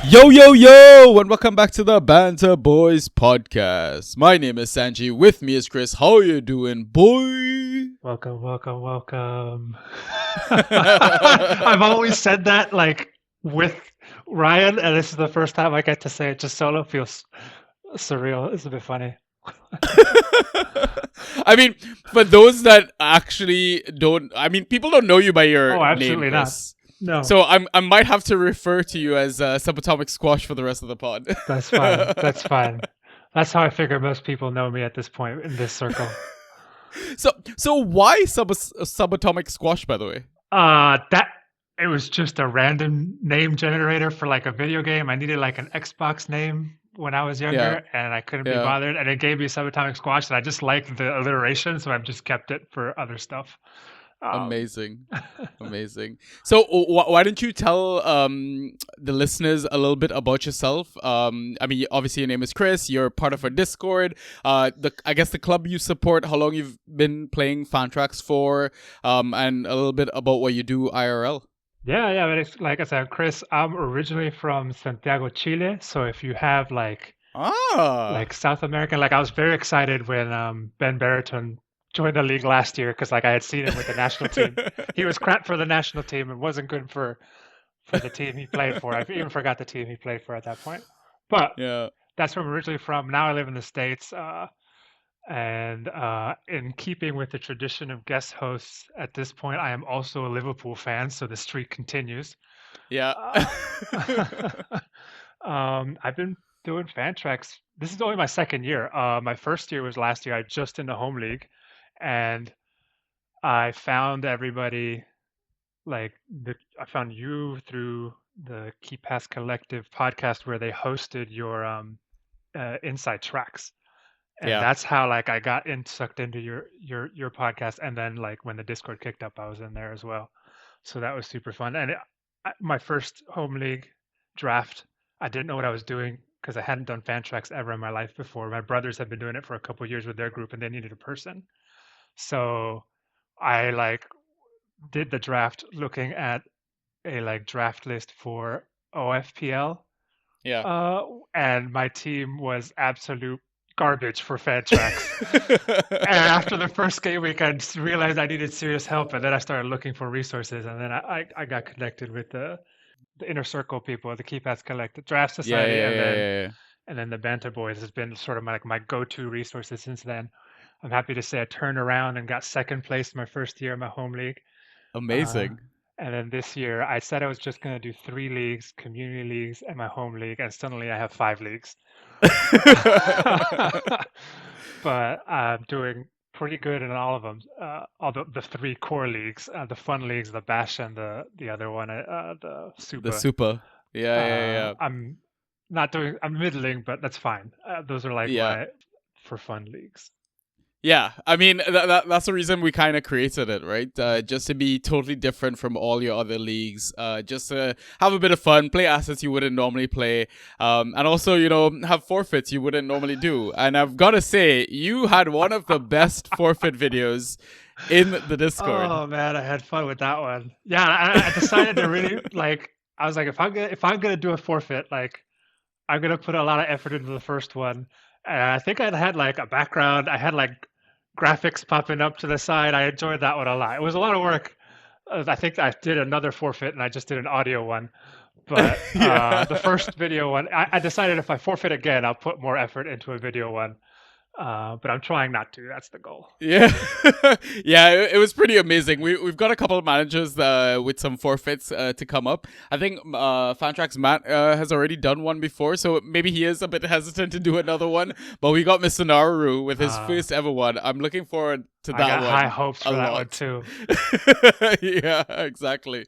Yo, yo, yo, and welcome back to the Banter Boys podcast. My name is Sanji. With me is Chris. How you doing, boy? Welcome. I've always said that with Ryan, and this is the first time I get to say it just solo. Feels surreal. It's a bit funny. I mean, for those that actually don't, people don't know you by your Oh, name, absolutely not. Chris. No, So I might have to refer to you as Subatomic Squash for the rest of the pod. that's fine. That's fine. That's how I figure most people know me at this point in this circle. So why Subatomic Squash, by the way? That it was just a random name generator for like a video game. I needed like an Xbox name when I was younger, and I couldn't be Yeah. bothered. And it gave me Subatomic Squash, and I just liked the alliteration, so I've just kept it for other stuff. Amazing. So why don't you tell the listeners a little bit about yourself? Obviously your name is Chris. You're part of our Discord. I guess the club you support, how long you've been playing fan tracks for, and a little bit about what you do IRL. Yeah. But it's, like I said, Chris, I'm originally from Santiago, Chile. So if you have like South American, like I was very excited when Ben Barrington joined the league last year because like I had seen him with the national team. He was crap for the national team and wasn't good for the team he played for. I even forgot the team he played for at that point. But Yeah. that's where I'm originally from. Now I live in the States. And in keeping with the tradition of guest hosts, at this point, I am also a Liverpool fan, so the streak continues. Yeah. I've been doing fan tracks. This is only my second year. My first year was last year. I just in the home league, and I found everybody I found you through the Key Pass Collective podcast where they hosted your inside tracks. And Yeah. that's how like I got sucked into your podcast, and then like when the Discord kicked up, I was in there as well. So that was super fun. And my first home league draft, I didn't know what I was doing because I hadn't done fan tracks ever in my life before. My brothers had been doing it for a couple of years with their group, and they needed a person. So I like did the draft looking at a like draft list for OFPL. Yeah. And my team was absolute garbage for fan tracks. And after the first game week, I just realized I needed serious help, and then I started looking for resources, and then I got connected with the inner circle people, the Key Pass Collective Draft Society, and then the Banter Boys has been sort of my go-to resources since then. I'm happy to say I turned around and got second place my first year in my home league. Amazing. And then this year, I said I was just going to do 3 leagues, community leagues, and my home league, and suddenly I have 5 leagues. But I'm doing pretty good in all of them. All the 3 core leagues, the fun leagues, the Bash, and the other one, the Super. The Super. Yeah. I'm not doing. I'm middling, but that's fine. Those are like my for fun leagues. Yeah, I mean, that's the reason we kind of created it, right? Just to be totally different from all your other leagues. Just to have a bit of fun, play assets you wouldn't normally play. And also, have forfeits you wouldn't normally do. And I've got to say, you had one of the best forfeit videos in the Discord. Oh, man, I had fun with that one. Yeah, I decided to really, I was like, if I'm gonna do a forfeit, I'm gonna put a lot of effort into the first one. And I think I had like a background. I had like graphics popping up to the side. I enjoyed that one a lot. It was a lot of work. I think I did another forfeit, and I just did an audio one. But the first video one, I decided if I forfeit again, I'll put more effort into a video one. But I'm trying not to. That's the goal. Yeah, yeah, it was pretty amazing. We've got a couple of managers with some forfeits to come up. I think Fantrax Matt has already done one before, so maybe he is a bit hesitant to do another one. But we got Mr. Naru with his first ever one. I'm looking forward to that one. I got high hopes for that one too. Yeah, exactly.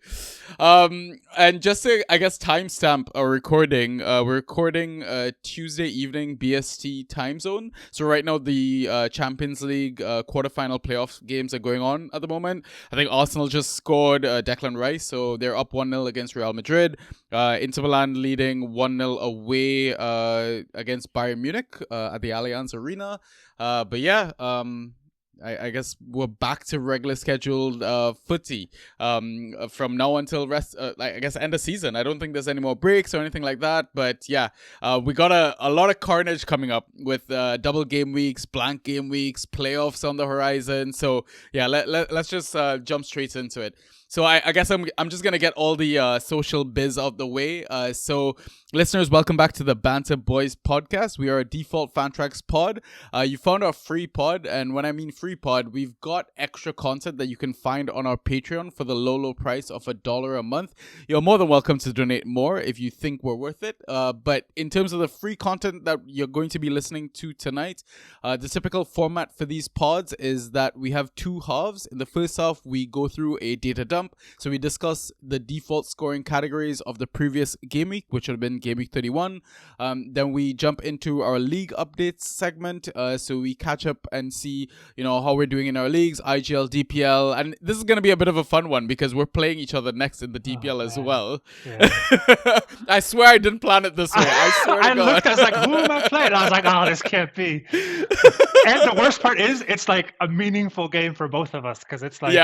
And just to, I guess, timestamp our recording, we're recording Tuesday evening BST time zone. So right now the Champions League quarterfinal playoff games are going on at the moment. I think Arsenal just scored Declan Rice, so they're up 1-0 against Real Madrid. Inter Milan leading 1-0 away against Bayern Munich at the Allianz Arena. But yeah, I guess we're back to regular scheduled footy from now until I guess end of season. I don't think there's any more breaks or anything like that. But yeah, we got a lot of carnage coming up with double game weeks, blank game weeks, playoffs on the horizon. So yeah, let's just jump straight into it. So I guess I'm just gonna get all the social biz out the way. So listeners, welcome back to the Banter Boys podcast. We are a default Fantrax pod. You found our free pod, and when I mean free pod, we've got extra content that you can find on our Patreon for the low price of $1 a month. You're more than welcome to donate more if you think we're worth it. But in terms of the free content that you're going to be listening to tonight, the typical format for these pods is that we have two halves. In the first half, we go through a data dump. So we discuss the default scoring categories of the previous game week, which would have been game week 31. Then we jump into our league updates segment. So we catch up and see, how we're doing in our leagues, IGL, DPL. And this is going to be a bit of a fun one because we're playing each other next in the DPL as well. Yeah. I swear I didn't plan it this way. I swear to God. Looked, I was like, who am I playing? I was like, oh, this can't be. And the worst part is it's like a meaningful game for both of us because it's like...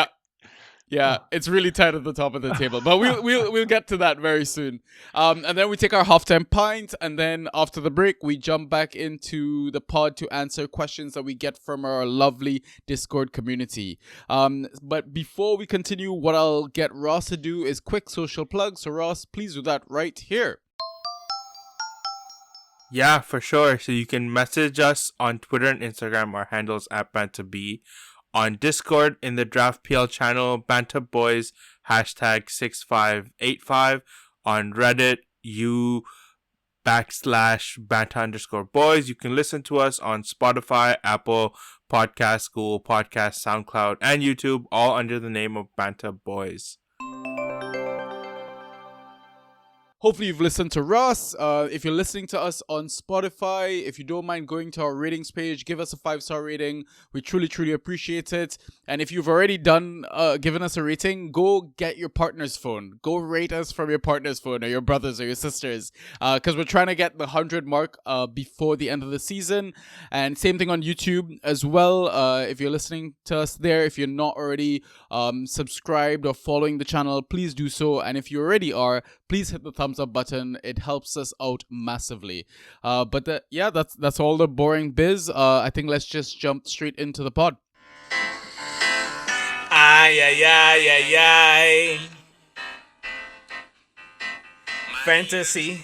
Yeah, it's really tight at the top of the table, but we'll get to that very soon. And then we take our halftime pint, and then after the break, we jump back into the pod to answer questions that we get from our lovely Discord community. But before we continue, what I'll get Ross to do is quick social plugs. So Ross, please do that right here. Yeah, for sure. So you can message us on Twitter and Instagram. Our handles @BantaB. On Discord, in the Draft PL channel, Banter Boys, #6585. On Reddit, /Banta_Boys. You can listen to us on Spotify, Apple Podcasts, Google Podcasts, SoundCloud, and YouTube, all under the name of Banter Boys. Hopefully you've listened to Ross. If you're listening to us on Spotify, if you don't mind going to our ratings page, give us a 5-star rating. We truly, truly appreciate it. And if you've already given us a rating, go get your partner's phone. Go rate us from your partner's phone or your brothers or your sisters. Because we're trying to get the 100 mark before the end of the season. And same thing on YouTube as well. If you're listening to us there, if you're not already subscribed or following the channel, please do so. And if you already are, please hit the thumbs up button. It helps us out massively. But that's all the boring biz. I think let's just jump straight into the pod. Ay, ay, ay, ay, ay. Fantasy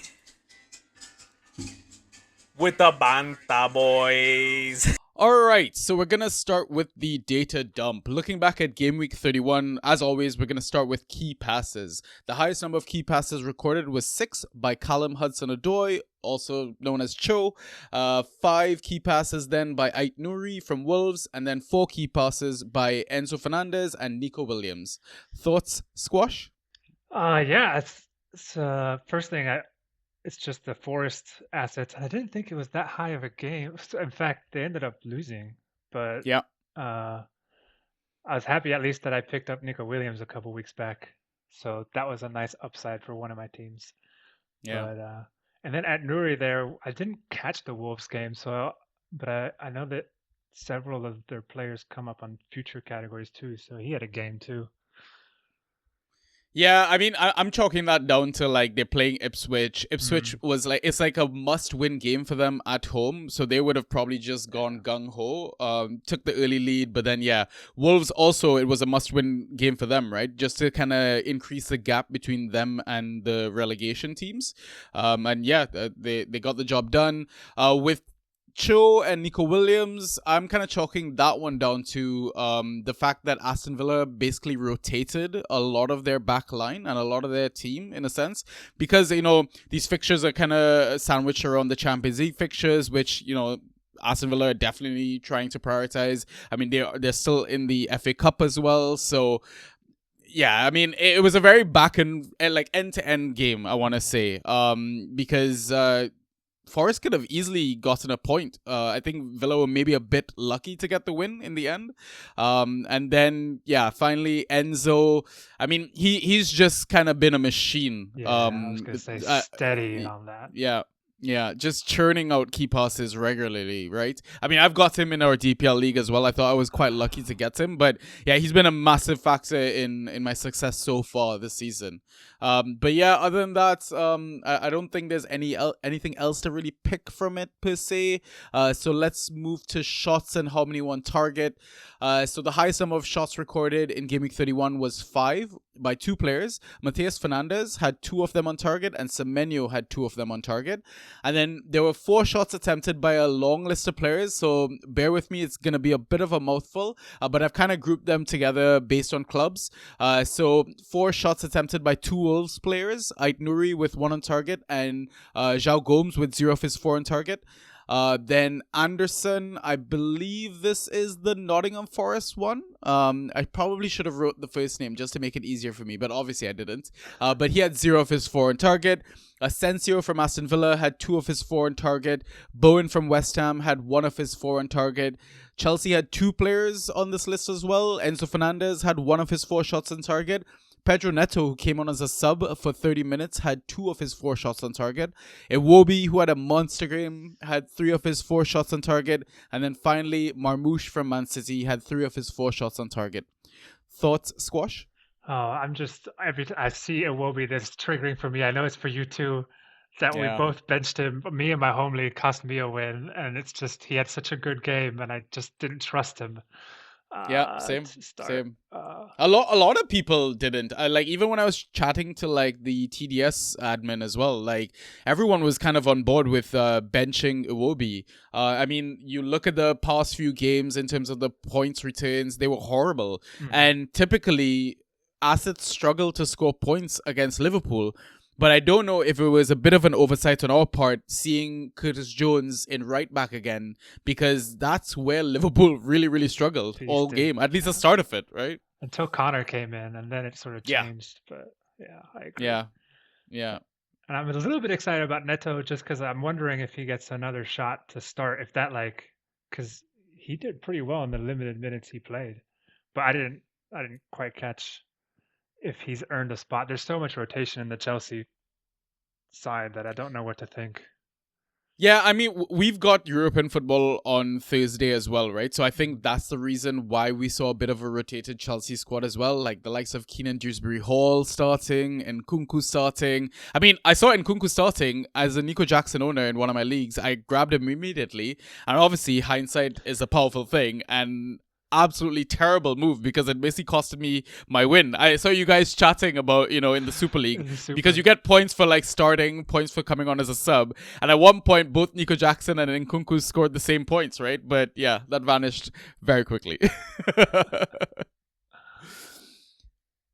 with the Banta Boys. Alright, so we're going to start with the data dump. Looking back at game week 31, as always, we're going to start with key passes. The highest number of key passes recorded was 6 by Callum Hudson-Odoi, also known as Cho. 5 key passes then by Ait Nouri from Wolves, and then 4 key passes by Enzo Fernandez and Nico Williams. Thoughts, Squash? It's first thing it's just the Forest assets. I didn't think it was that high of a game. In fact, they ended up losing. But yeah, I was happy at least that I picked up Nico Williams a couple weeks back. So that was a nice upside for one of my teams. Yeah. But and then at Nuri there, I didn't catch the Wolves game. But I know that several of their players come up on future categories too. So he had a game too. Yeah, I mean, I'm chalking that down to like they're playing Ipswich. Ipswich was like, it's like a must-win game for them at home, so they would have probably just gone gung-ho, took the early lead, but then Wolves also, it was a must-win game for them, right? Just to kind of increase the gap between them and the relegation teams. They got the job done. With Cho and Nico Williams, I'm kind of chalking that one down to the fact that Aston Villa basically rotated a lot of their back line and a lot of their team in a sense, because these fixtures are kind of sandwiched around the Champions League fixtures, which Aston Villa are definitely trying to prioritize. I mean, they're still in the FA Cup as well, so yeah, I mean, it was a very end-to-end game, I want to say, because Forest could have easily gotten a point. I think Villa were maybe a bit lucky to get the win in the end. And then, finally, Enzo. I mean, he's just kind of been a machine. Yeah, I was going to say steady on that. Yeah. Yeah, just churning out key passes regularly, right? I mean, I've got him in our DPL league as well. I thought I was quite lucky to get him, but yeah, he's been a massive factor in my success so far this season. But yeah, other than that, I don't think there's anything else to really pick from it per se. So let's move to shots and how many on target. So the highest number of shots recorded in Game Week 31 was 5 by 2 players. Mateus Fernandez had 2 of them on target, and Semenyo had 2 of them on target. And then there were 4 shots attempted by a long list of players, so bear with me, it's going to be a bit of a mouthful, but I've kind of grouped them together based on clubs. So 4 shots attempted by 2 Wolves players, Ait Nouri with 1 on target, and João Gomes with 0 of his 4 on target. Then Anderson, I believe this is the Nottingham Forest one. I probably should have wrote the first name just to make it easier for me, but obviously I didn't. But he had 0 of his 4 on target. Asensio from Aston Villa had 2 of his 4 on target. Bowen from West Ham had 1 of his 4 on target. Chelsea had 2 players on this list as well. Enzo Fernandez had 1 of his 4 shots on target. Pedro Neto, who came on as a sub for 30 minutes, had 2 of his 4 shots on target. Iwobi, who had a monster game, had 3 of his 4 shots on target. And then finally, Marmoush from Man City had 3 of his 4 shots on target. Thoughts, Squash? Oh, I'm just every time I see Iwobi, that's triggering for me. I know it's for you too. That we Yeah. both benched him. Me and my home league cost me a win, and it's just he had such a good game, and I just didn't trust him. Yeah, same, to start. same. A lot of people didn't. Like even when I was chatting to like the TDS admin as well, like everyone was kind of on board with benching Iwobi. I mean, you look at the past few games in terms of the points returns, they were horrible, and typically assets struggle to score points against Liverpool. But I don't know if it was a bit of an oversight on our part seeing Curtis Jones in right back again, because that's where Liverpool really, really struggled all game, at least the start of it, right? Until Connor came in, and then it sort of changed. But yeah, I agree. Yeah. And I'm a little bit excited about Neto just because I'm wondering if he gets another shot to start. If that because he did pretty well in the limited minutes he played, but I didn't quite catch if he's earned a spot. There's so much rotation in the Chelsea side that I don't know what to think. Yeah, I mean, we've got European football on Thursday as well, right? So I think that's the reason why we saw a bit of a rotated Chelsea squad as well, like the likes of Keenan Dewsbury-Hall starting and Nkunku starting. I mean, I saw Nkunku starting as a Nico Jackson owner in one of my leagues. I grabbed him immediately, and obviously hindsight is a powerful thing, and absolutely terrible move because it basically costed me my win. I saw you guys chatting about, in the Super League because you get points for like starting, points for coming on as a sub. And at one point, both Nico Jackson and Nkunku scored the same points, right? But yeah, that vanished very quickly.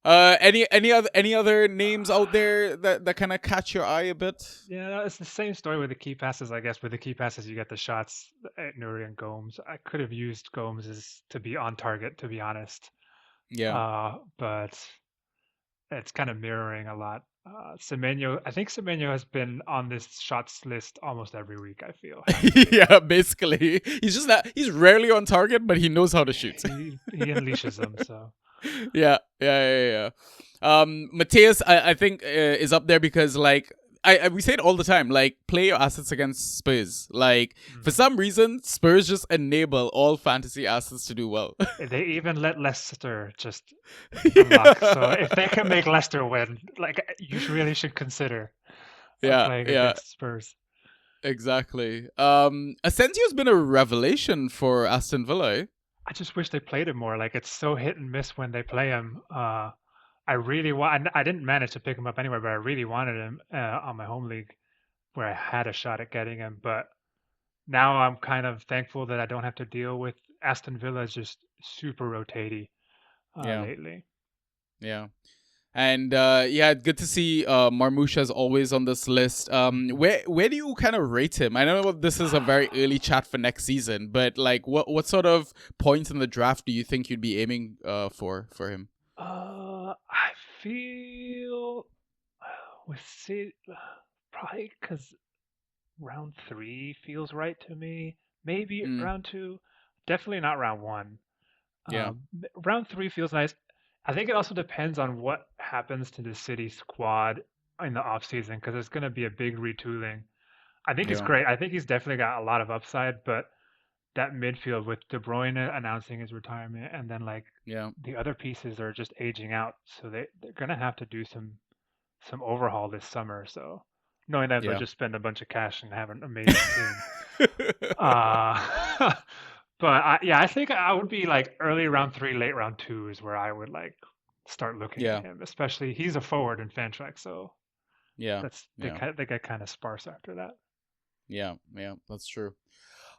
Any other names out there that kind of catch your eye a bit? Yeah, it's the same story with the key passes, I guess. With the key passes, you get the shots at Nuri and Gomes. I could have used Gomes to be on target, to be honest. Yeah. But it's kind of mirroring a lot. Semenyo, I think Semenyo has been on this shots list almost every week, I feel. Yeah, basically. He's rarely on target, but he knows how to shoot. He unleashes them, so. Yeah. Mateus, I think is up there because like we say it all the time, like play your assets against Spurs. Like for some reason, Spurs just enable all fantasy assets to do well. They even let Leicester just unlock. So if they can make Leicester win, like you really should consider playing against Spurs. Exactly. Asensio's been a revelation for Aston Villa. I just wish they played him more. Like it's so hit and miss when they play him. I really want. I didn't manage to pick him up anywhere, but I really wanted him on my home league, where I had a shot at getting him. But now I'm kind of thankful that I don't have to deal with Aston Villa just super rotatey lately. Yeah. And good to see Marmoush as always on this list. Where do you kind of rate him? I know this is a very early chat for next season, but like what sort of points in the draft do you think you'd be aiming for him? I feel probably because round 3 feels right to me. Maybe round 2, definitely not round 1. Yeah, round 3 feels nice. I think it also depends on what happens to the City squad in the off season because there's going to be a big retooling. I think he's Yeah. great. I think he's definitely got a lot of upside, but that midfield with De Bruyne announcing his retirement and then like Yeah. the other pieces are just aging out, so they're gonna have to do some overhaul this summer. So knowing that they'll Yeah. just spend a bunch of cash and have an amazing team. Uh, but I think I would be like early round 3, late round 2 is where I would like start looking at Yeah. him. Especially he's a forward in Fantrack, so Yeah. they Yeah. they get kind of sparse after that. Yeah. Yeah. That's true.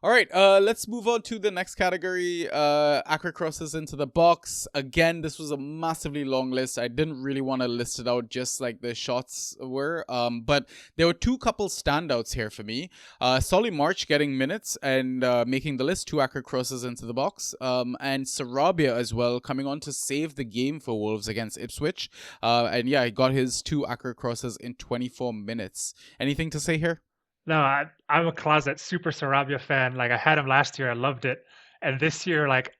All right, let's move on to the next category. Accra crosses into the box. Again, this was a massively long list. I didn't really want to list it out just like the shots were. But there were two couple standouts here for me. Solly March getting minutes and making the list, 2 Accra crosses into the box. And Sarabia as well coming on to save the game for Wolves against Ipswich. And yeah, he got his 2 Accra crosses in 24 minutes. Anything to say here? No, I'm a closet Super Sarabia fan. Like I had him last year, I loved it, and this year, like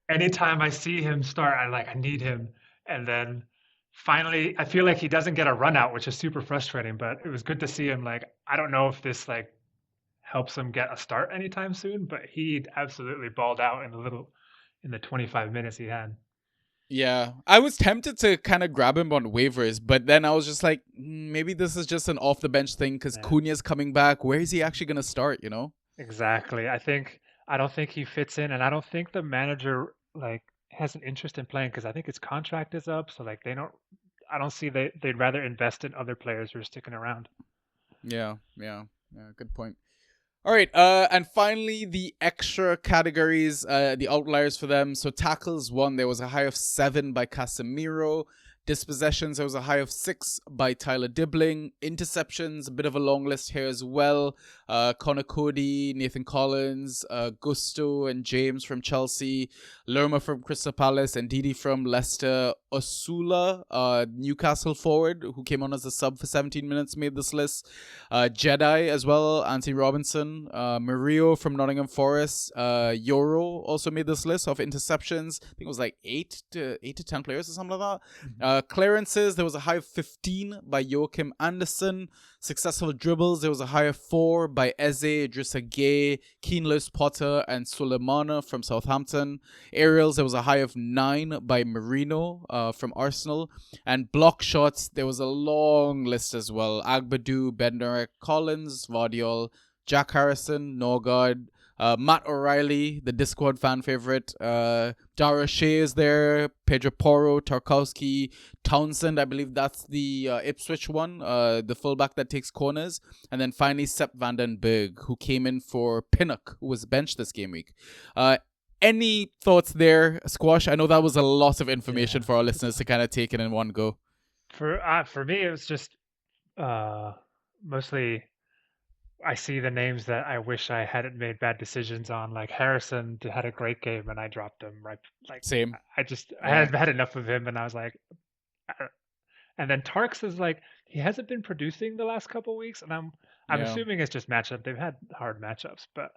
anytime I see him start, I need him. And then finally, I feel like he doesn't get a run out, which is super frustrating. But it was good to see him. Like I don't know if this like helps him get a start anytime soon, but he absolutely balled out in the 25 minutes he had. Yeah, I was tempted to kind of grab him on waivers, but then I was just like, maybe this is just an off the bench thing because Yeah. Cunha's coming back. Where is he actually going to start, you know? Exactly. I don't think he fits in, and I don't think the manager like has an interest in playing because I think his contract is up. So like I don't see they'd rather invest in other players who are sticking around. Yeah, good point. All right, and finally, the extra categories, the outliers for them. So tackles, 1, there was a high of 7 by Casemiro. Dispossessions, there was a high of 6 by Tyler Dibbling. Interceptions, a bit of a long list here as well. Connor Cody, Nathan Collins, Gusto and James from Chelsea, Lerma from Crystal Palace, and Didi from Leicester. Osula, Newcastle forward, who came on as a sub for 17 minutes, made this list. Jedi as well, Anthony Robinson. Murillo from Nottingham Forest. Euro also made this list of interceptions. I think it was like 8 to 10 players or something like that. Clearances, there was a high of 15 by Joachim Anderson. Successful dribbles, there was a high of 4 by Eze, Idrissa Gueye, Keenlis Potter, and Suleimana from Southampton. Aerials, there was a high of 9 by Marino from Arsenal. And block shots, there was a long list as well. Agbadu, Bednarek, Collins, Vardiol, Jack Harrison, Norgard, Matt O'Reilly, the Discord fan favorite. Dara Shea is there. Pedro Porro, Tarkowski, Townsend. I believe that's the Ipswich one, the fullback that takes corners. And then finally Sepp van den Berg, who came in for Pinnock, who was benched this game week. Any thoughts there, Squash? I know that was a lot of information for our listeners to kind of take it in one go. For me, it was just mostly I see the names that I wish I hadn't made bad decisions on. Like Harrison had a great game and I dropped him. Right, like Same. I had had enough of him, and I was like, and then Tarks is like he hasn't been producing the last couple weeks, and I'm assuming it's just matchup. They've had hard matchups, but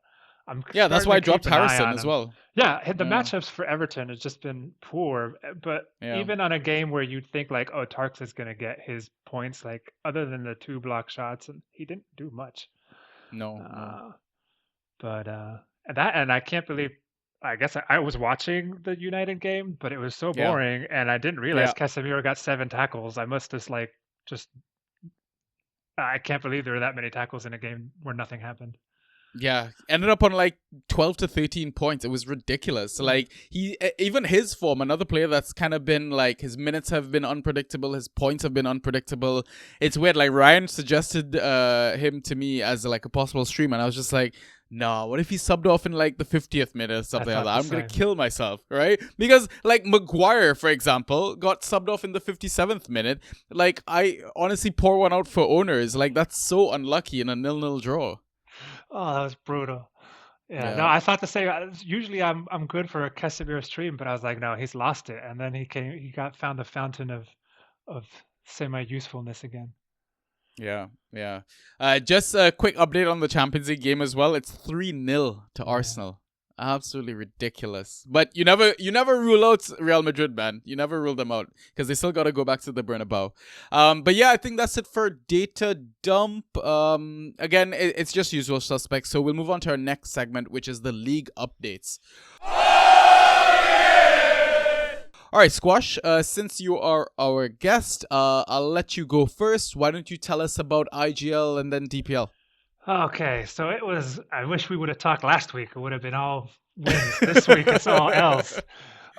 that's why I dropped Harrison as well. Yeah, the matchups for Everton has just been poor. But even on a game where you'd think like, oh, Tarks is gonna get his points, like other than the 2 block shots, and he didn't do much. No. But and I can't believe. I guess I was watching the United game, but it was so boring, and I didn't realize Casemiro got 7 tackles. I must have I can't believe there were that many tackles in a game where nothing happened. Yeah, ended up on like 12 to 13 points. It was ridiculous. Like even his form, another player that's kind of been like his minutes have been unpredictable, his points have been unpredictable. It's weird. Like Ryan suggested him to me as like a possible stream, and I was just like, no, what if he subbed off in like the 50th minute or something like that? I'm going to kill myself, right? Because like Maguire, for example, got subbed off in the 57th minute. Like I honestly pour one out for owners. Like that's so unlucky in a 0-0 draw. Oh, that was brutal. Yeah, no, I thought the same. Usually I'm good for a Casemiro stream, but I was like, no, he's lost it. And then he found the fountain of semi-usefulness again. Yeah. Just a quick update on the Champions League game as well. It's 3-0 to Arsenal. Absolutely ridiculous. But you never rule out Real Madrid, man. You never rule them out because they still got to go back to the Bernabeu. But yeah, I think that's it for data dump. Again, it's just usual suspects. So we'll move on to our next segment, which is the league updates. All right, Squash, since you are our guest, I'll let you go first. Why don't you tell us about IGL and then DPL? Okay, so it was. I wish we would have talked last week. It would have been all wins. This week it's all else.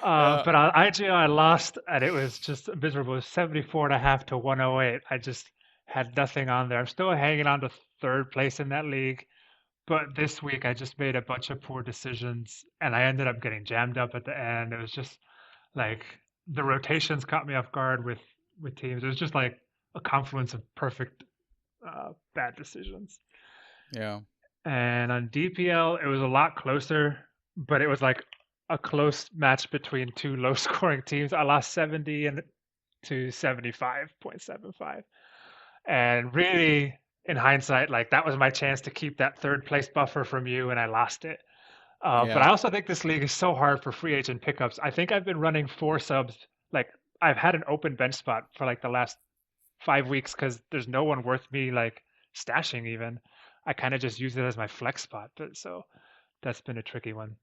But on IGL I lost, and it was just miserable. It was 74.5 to 108. I just had nothing on there. I'm still hanging on to third place in that league. But this week I just made a bunch of poor decisions, and I ended up getting jammed up at the end. It was just like the rotations caught me off guard with teams. It was just like a confluence of perfect bad decisions. Yeah. And on DPL, it was a lot closer, but it was like a close match between two low-scoring teams. I lost 70 to 75.75. And really, in hindsight, like that was my chance to keep that third place buffer from you, and I lost it. But I also think this league is so hard for free agent pickups. I think I've been running 4 subs. Like I've had an open bench spot for like the last 5 weeks because there's no one worth me like stashing even. I kind of just use it as my flex spot, but so that's been a tricky one.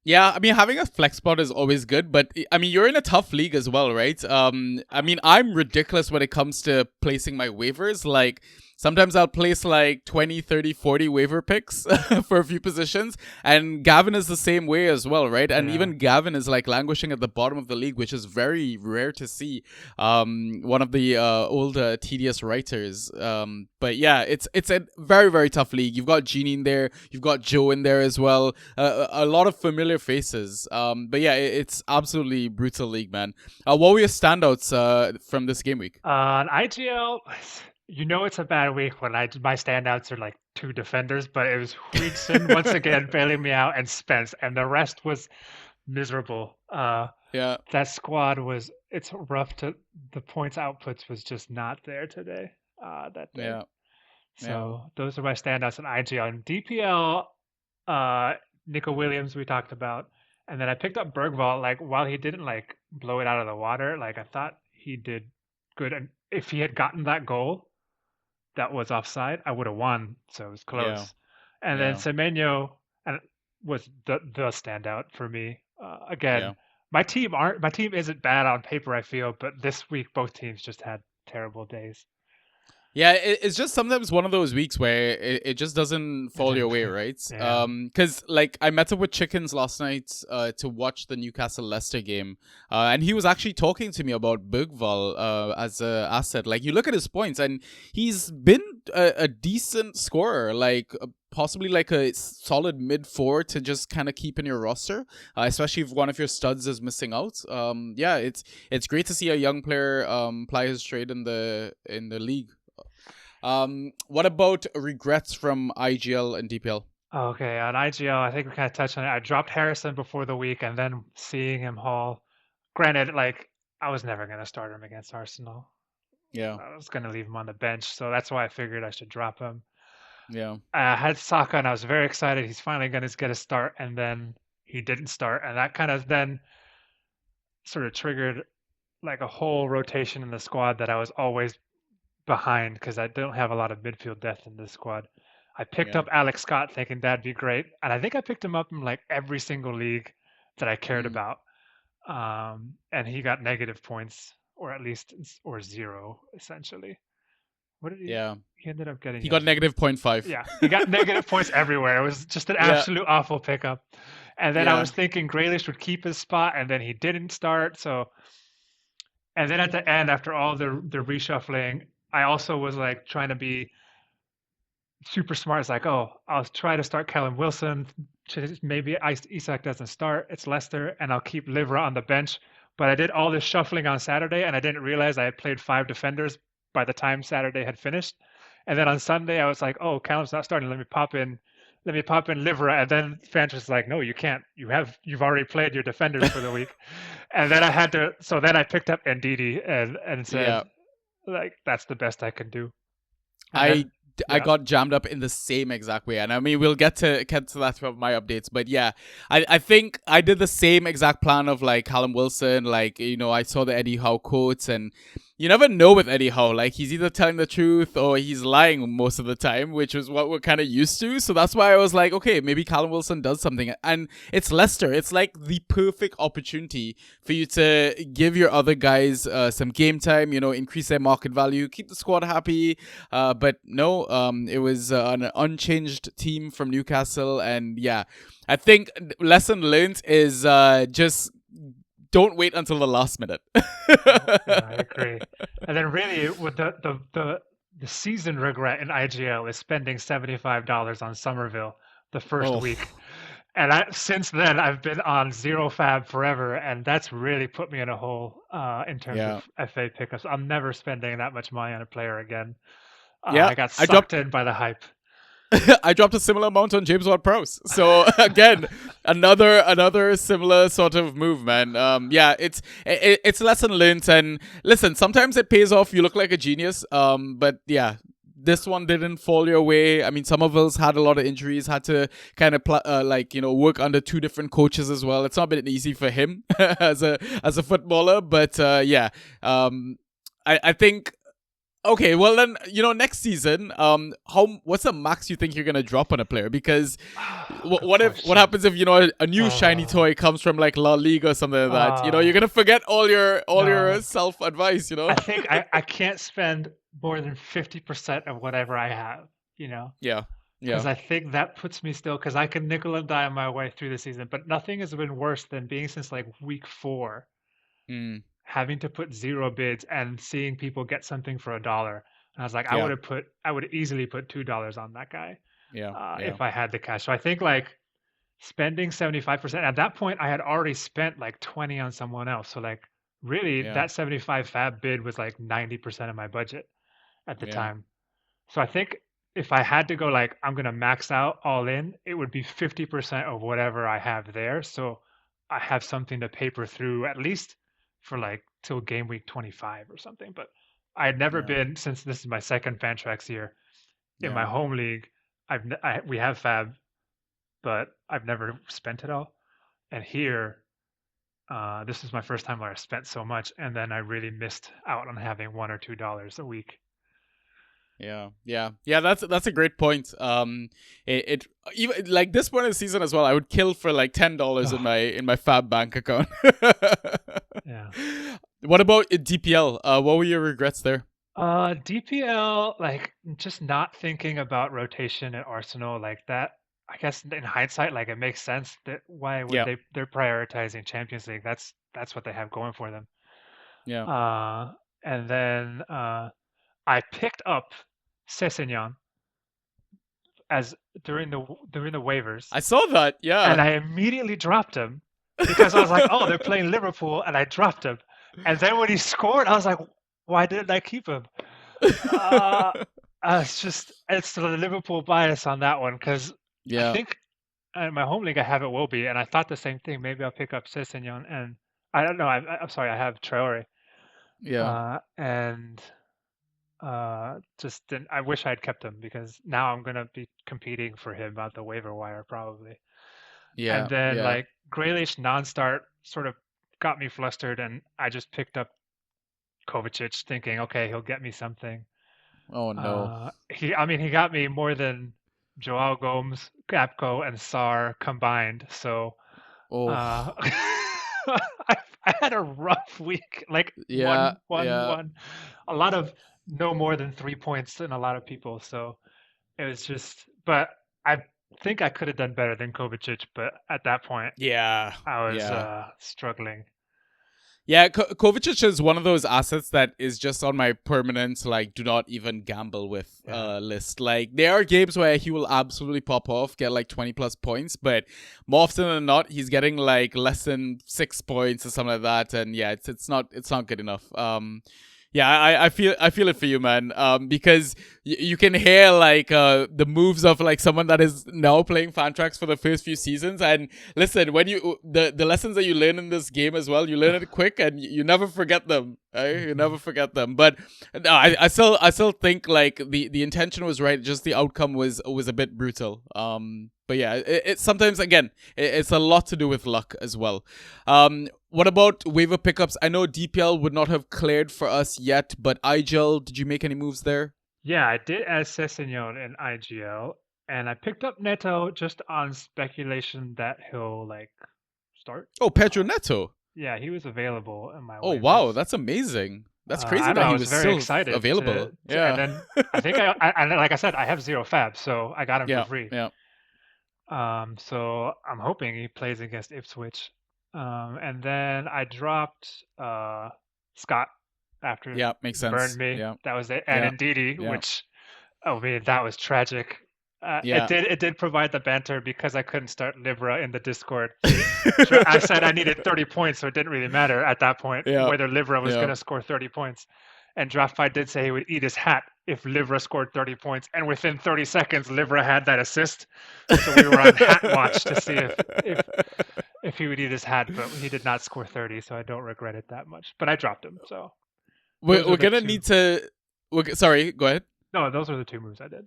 Yeah, I mean, having a flex spot is always good, but I mean, you're in a tough league as well, right? I mean, I'm ridiculous when it comes to placing my waivers. Like, sometimes I'll place like 20, 30, 40 waiver picks for a few positions, and Gavin is the same way as well, right? And even Gavin is like languishing at the bottom of the league, which is very rare to see. One of the old tedious writers. But yeah, it's a very, very tough league. You've got Genie in there, you've got Joe in there as well. A lot of familiar faces. But yeah, it's absolutely brutal league, man. What were your standouts from this game week? On IGL, you know it's a bad week when my standouts are like 2 defenders, but it was Huijsen once again bailing me out and Spence, and the rest was miserable. Yeah. That squad it's rough the points outputs was just not there today. That day. Yeah. So those are my standouts in IGL. And DPL, Nico Williams we talked about, and then I picked up Bergvall. Like while he didn't like blow it out of the water, like I thought he did good. And if he had gotten that goal that was offside, I would have won. So it was close. Yeah. And then Semenyo was the standout for me. Again, my team isn't bad on paper, I feel, but this week both teams just had terrible days. Yeah, it's just sometimes one of those weeks where it just doesn't fall your way, right? Yeah. Because like I met up with Chickens last night to watch the Newcastle Leicester game, and he was actually talking to me about Bergvall as a asset. Like you look at his points, and he's been a decent scorer, like possibly like a solid mid-4 to just kind of keep in your roster, especially if one of your studs is missing out. Yeah, it's great to see a young player ply his trade in the league. What about regrets from IGL and DPL? Okay, on IGL, I think we kind of touched on it. I dropped Harrison before the week, and then seeing him haul. Granted, like I was never gonna start him against Arsenal. Yeah, I was gonna leave him on the bench, so that's why I figured I should drop him. yeah, I had Saka, and I was very excited. He's finally gonna get a start, and then he didn't start, and that kind of then sort of triggered like a whole rotation in the squad that I was always behind because I don't have a lot of midfield depth in this squad. I picked up Alex Scott thinking that'd be great, and I think I picked him up in like every single league that I cared about. And he got negative points, or at least or 0 essentially. What did he? Yeah, he ended up getting. He got negative 0.5. Yeah, he got negative points everywhere. It was just an absolute awful pickup. And then I was thinking Grealish would keep his spot, and then he didn't start. So, and then at the end, after all the reshuffling, I also was like trying to be super smart. It's like, oh, I'll try to start Callum Wilson. Maybe Isak doesn't start. It's Leicester, and I'll keep Livra on the bench. But I did all this shuffling on Saturday, and I didn't realize I had played 5 defenders by the time Saturday had finished. And then on Sunday, I was like, oh, Callum's not starting. Let me pop in Livra. And then Fans was like, no, you can't. You've already played your defenders for the week. And then I had to. So then I picked up Ndidi and said, like, that's the best I can do. And I got jammed up in the same exact way. And I mean, we'll get to that from my updates. But yeah, I think I did the same exact plan of like Callum Wilson. Like, I saw the Eddie Howe quotes, and you never know with Eddie Howe. Like, he's either telling the truth or he's lying most of the time, which is what we're kind of used to. So that's why I was like, okay, maybe Callum Wilson does something. And it's Leicester. It's like the perfect opportunity for you to give your other guys some game time, increase their market value, keep the squad happy. But no, it was an unchanged team from Newcastle. And yeah, I think lesson learned is just don't wait until the last minute. Yeah, I agree. And then really, with the season regret in IGL is spending $75 on Somerville the first Oh. week. And since then, I've been on zero fab forever, and that's really put me in a hole in terms of FA pickups. I'm never spending that much money on a player again. Yeah, I got sucked in by the hype. I dropped a similar amount on James Ward-Prowse. So again, another similar sort of move, man. Yeah, it's lesson learned, and listen, sometimes it pays off. You look like a genius. But yeah, this one didn't fall your way. I mean, Somerville's had a lot of injuries, had to kind of work under two different coaches as well. It's not been easy for him as a footballer, but yeah, I think. Okay, well then, next season, what's the max you think you're gonna drop on a player? Because what happens if a new shiny toy comes from like La Liga or something like that? You're gonna forget all your self advice. I think I can't spend more than 50% of whatever I have. Yeah. Because I think that puts me still, because I can nickel and dime my way through the season, but nothing has been worse than being since like week 4. Having to put 0 bids and seeing people get something for $1. And I was like, I would easily put $2 on that guy. If I had the cash. So I think like spending 75%, at that point I had already spent like 20 on someone else. So like really that 75 fab bid was like 90% of my budget at the time. So I think if I had to go like, I'm going to max out all in, it would be 50% of whatever I have there. So I have something to paper through at least for like till game week 25 or something. But I had never been, since this is my second Fantrax year in my home league, we have fab, but I've never spent it all. And here, this is my first time where I spent so much, and then I really missed out on having $1 or $2 a week. Yeah. That's a great point. It even like this point of the season as well, I would kill for like $10 in my Fab bank account. Yeah. What about DPL? What were your regrets there? DPL, like just not thinking about rotation at Arsenal like that. I guess in hindsight, like it makes sense that why would they're prioritizing Champions League. That's what they have going for them. Yeah. And then I picked up Sessegnon as during the waivers. I saw that, yeah. And I immediately dropped him because I was like, oh, they're playing Liverpool, and I dropped him. And then when he scored, I was like, why didn't I keep him? It's the Liverpool bias on that one, because I think in my home league I have Iwobi, and I thought the same thing. Maybe I'll pick up Sessegnon, and I don't know. I'm sorry, I have Traore. Yeah. Just didn't. I wish I had kept him, because now I'm gonna be competing for him at the waiver wire probably. Yeah. And then like Grealish non-start sort of got me flustered, and I just picked up Kovacic thinking, okay, he'll get me something. Oh no. He got me more than Joao Gomes, Gapco, and Sarr combined. So I had a rough week. Like one. A lot of no more than 3 points in a lot of people. So it was just, but I think I could have done better than Kovacic, but at that point, I was struggling. Yeah, Kovacic is one of those assets that is just on my permanent, like, do not even gamble with list. Like, there are games where he will absolutely pop off, get like 20 plus points, but more often than not, he's getting like less than 6 points or something like that. And yeah, it's not good enough. Yeah, I feel it for you, man. Because you can hear like the moves of like someone that is now playing Fantrax for the first few seasons. And listen, when you the lessons that you learn in this game as well, you learn it quick and you never forget them. You never forget them. But no, I still think like the intention was right. Just the outcome was a bit brutal. But yeah, it sometimes again it's a lot to do with luck as well. What about waiver pickups? I know DPL would not have cleared for us yet, but IGL, did you make any moves there? Yeah, I did as Sessignon in IGL, and I picked up Neto just on speculation that he'll like start. Oh, Pedro Neto. Yeah, he was available in my Oh waivers. wow, that's amazing. That's crazy I know, that I he was was very still excited available. Yeah. and then I think and like I said, I have 0 fab, so I got him yeah. for free. Yeah. So I'm hoping he plays against Ipswich. And then I dropped Scott after Yeah. Makes sense. burned me. Yeah. That was it. And Yeah. Ndidi, Yeah. which man, that was tragic. Yeah. It did provide the banter because I couldn't start Livra in the Discord. So I said I needed 30 points, so it didn't really matter at that point Yeah. whether Livra was Yeah. going to score 30 points. And DraftFi did say he would eat his hat if Livra scored 30 points. And within 30 seconds, Livra had that assist. So we were on hat watch to see if he would eat his hat, but he did not score 30, so I don't regret it that much. But I dropped him, so we're gonna need to. Sorry, go ahead. No, those are the 2 moves I did.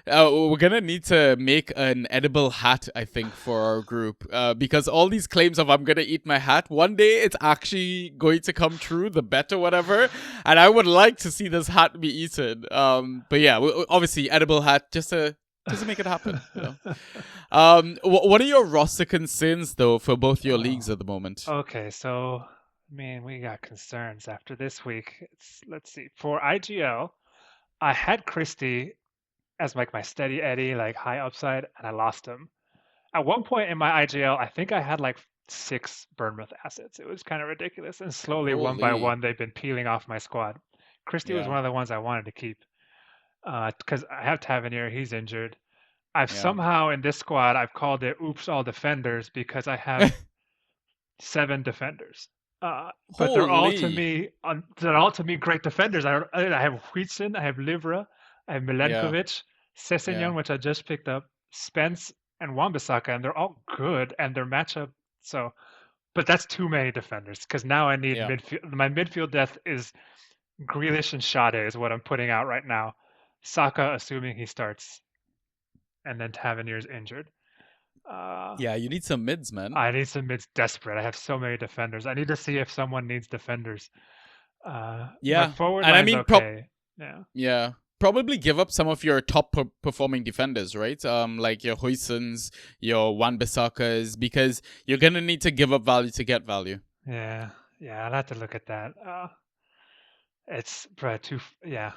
We're gonna need to make an edible hat, I think, for our group. Because all these claims of I'm gonna eat my hat, one day it's actually going to come true, the bet or whatever. And I would like to see this hat be eaten. But yeah, obviously edible hat just to make it happen. You know? What are your roster concerns though for both your leagues at the moment? Okay, so man, we got concerns after this week. Let's see. For IGL, I had Christie as like my steady Eddie, like high upside, and I lost him. At one point in my IGL, I think I had like 6 Bournemouth assets. It was kind of ridiculous. And slowly, one by Holy. one, they've been peeling off my squad. Christie was Yeah. one of the ones I wanted to keep because I have Tavernier. He's injured. I've Yeah. somehow in this squad, I've called it "Oops, all defenders" because I have 7 defenders. But they're all to Holy. me great defenders. I have Huitzen, I have Livra, I have Milenkovic, Sessegnon, Yeah. which I just picked up, Spence, and Wan-Bissaka, and they're all good, and their matchup. So, but that's too many defenders because now I need Yeah. midfield. My midfield depth is Grealish and Sade is what I'm putting out right now. Saka, assuming he starts, and then Tavernier's injured. Yeah, you need some mids, man. I need some mids desperate. I have so many defenders. I need to see if someone needs defenders. Yeah, My forward and I line's mean, okay. Yeah. yeah, probably give up some of your top performing defenders, right? Like your Huysens, your Wan-Bissakas, because you're gonna need to give up value to get value. Yeah. I'll have to look at that. It's too. Yeah.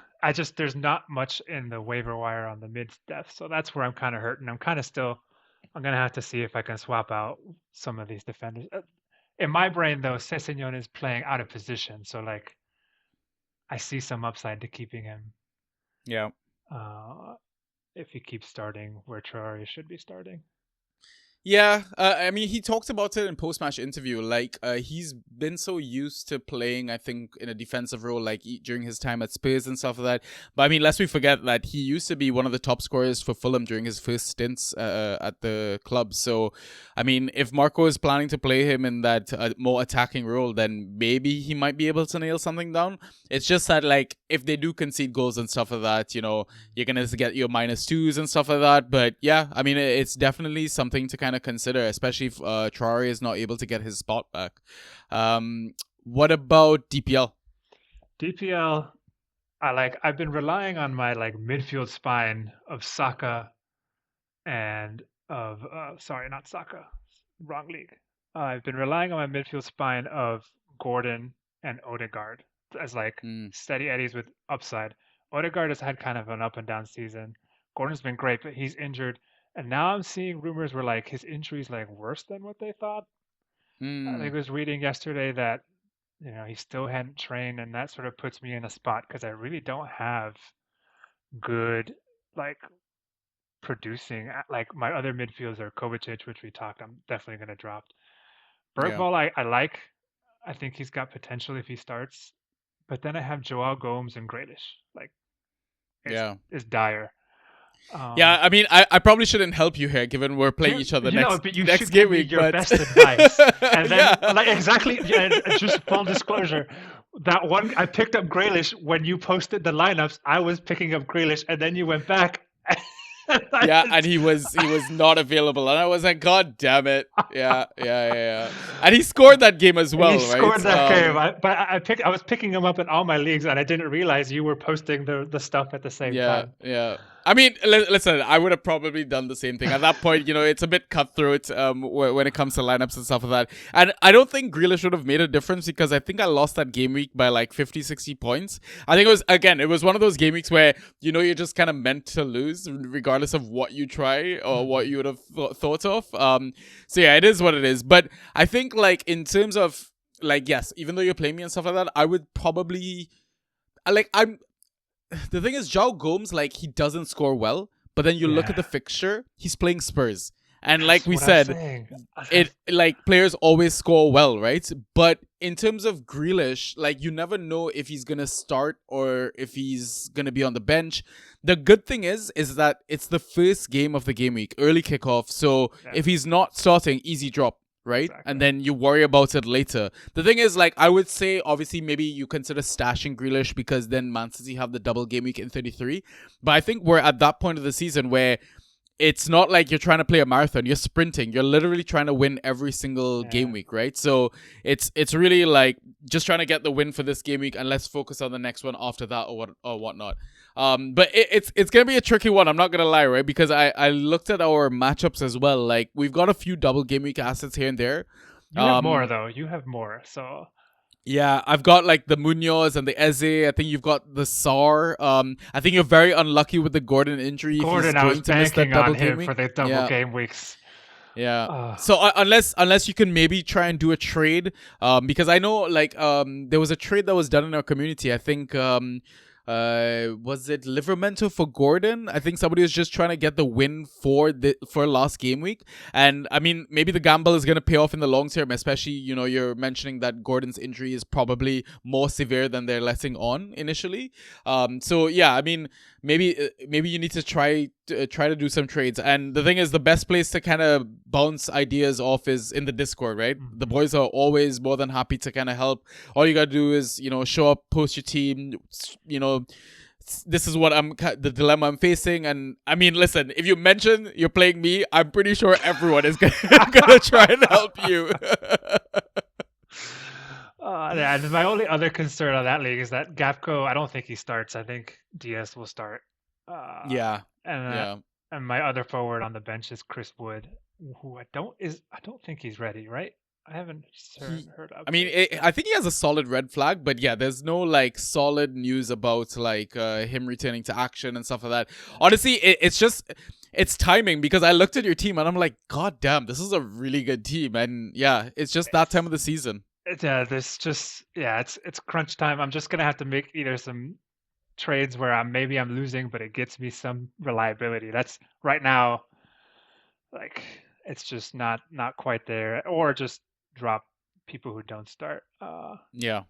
There's not much in the waiver wire on the mid depth, so that's where I'm kind of hurting. I'm gonna have to see if I can swap out some of these defenders. In my brain, though, Sessegnon is playing out of position, so like I see some upside to keeping him. Yeah. If he keeps starting where Traore should be starting. Yeah, I mean, he talked about it in post-match interview. Like, he's been so used to playing, I think, in a defensive role, like during his time at Spurs and stuff like that. But I mean, lest we forget that he used to be one of the top scorers for Fulham during his first stints at the club. So, I mean, if Marco is planning to play him in that more attacking role, then maybe he might be able to nail something down. It's just that, like, if they do concede goals and stuff like that, you know, you're gonna get your -2s and stuff like that. But yeah, I mean, it's definitely something to kind of consider, especially if Traore is not able to get his spot back. What about DPL? DPL, I've been relying on my like midfield spine of Saka and of sorry, not Saka, wrong league. I've been relying on my midfield spine of Gordon and Odegaard as like steady eddies with upside. Odegaard has had kind of an up and down season. Gordon's been great, but he's injured. And now I'm seeing rumors where like his injury's like worse than what they thought. I was reading yesterday that he still hadn't trained, and that sort of puts me in a spot because I really don't have good like producing. Like my other midfielders are Kovacic, which we talked. I'm definitely going to drop. Bergvall, I like. I think he's got potential if he starts, but then I have Joao Gomes and Grealish. Like, it's dire. Yeah, I mean, I probably shouldn't help you here, given we're playing each other but you next should game give me week. your But best advice. And then, yeah. like, exactly, just full disclosure, that one I picked up Grealish when you posted the lineups. I was picking up Grealish, and then you went back. Yeah, and he was not available, and I was like, God damn it! Yeah. And he scored that game as well, He right? scored that game, I was picking him up in all my leagues, and I didn't realize you were posting the stuff at the same time. Yeah. I mean, listen, I would have probably done the same thing. At that point, it's a bit cutthroat when it comes to lineups and stuff like that. And I don't think Grealish would have made a difference because I think I lost that game week by like 50, 60 points. I think it was one of those game weeks where, you're just kind of meant to lose regardless of what you try or what you would have thought of. So yeah, it is what it is. But I think like in terms of like, yes, even though you're playing me and stuff like that, I would probably the thing is, Joao Gomes, like, he doesn't score well, but then you look at the fixture, he's playing Spurs. And like we said, players always score well, right? But in terms of Grealish, like, you never know if he's going to start or if he's going to be on the bench. The good thing is that it's the first game of the game week, early kickoff. So if he's not starting, easy drop. Right? Exactly. And then you worry about it later. The thing is, like, I would say, obviously, maybe you consider stashing Grealish because then Man City have the double game week in 33. But I think we're at that point of the season where it's not like you're trying to play a marathon. You're sprinting. You're literally trying to win every single game week, right? So it's really like just trying to get the win for this game week and let's focus on the next one after that or whatnot. But it's gonna be a tricky one. I'm not gonna lie, right? Because I looked at our matchups as well. Like, we've got a few double game week assets here and there. You have more though. You have more. So yeah, I've got like the Munoz and the Eze. I think you've got the Sar. I think you're very unlucky with the Gordon injury. I was banking on him for the double game weeks. Yeah. So unless you can maybe try and do a trade, because I know like there was a trade that was done in our community. I think was it Livramento for Gordon? I think somebody was just trying to get the win for last game week. And I mean, maybe the gamble is going to pay off in the long term, especially, you're mentioning that Gordon's injury is probably more severe than they're letting on initially. So yeah, I mean, maybe you need to try to do some trades. And the thing is, the best place to kind of bounce ideas off is in the Discord, right? Mm-hmm. The boys are always more than happy to kind of help. All you got to do is, show up, post your team, this is what the dilemma I'm facing. And I mean, listen, if you mention you're playing me, I'm pretty sure everyone is gonna try and help you. And my only other concern on that league is that Gapco, I don't think he starts. I think DS will start. And my other forward on the bench is Chris Wood, who I don't think he's ready, right? I haven't heard of. I mean, I think he has a solid red flag, but yeah, there's no like solid news about like him returning to action and stuff like that. Honestly, it's timing, because I looked at your team and I'm like, God damn, this is a really good team. And yeah, it's just that time of the season. It's crunch time. I'm just gonna have to make either some trades where I'm losing, but it gets me some reliability. That's right now, like, it's just not quite there, or just drop people who don't start. Yeah.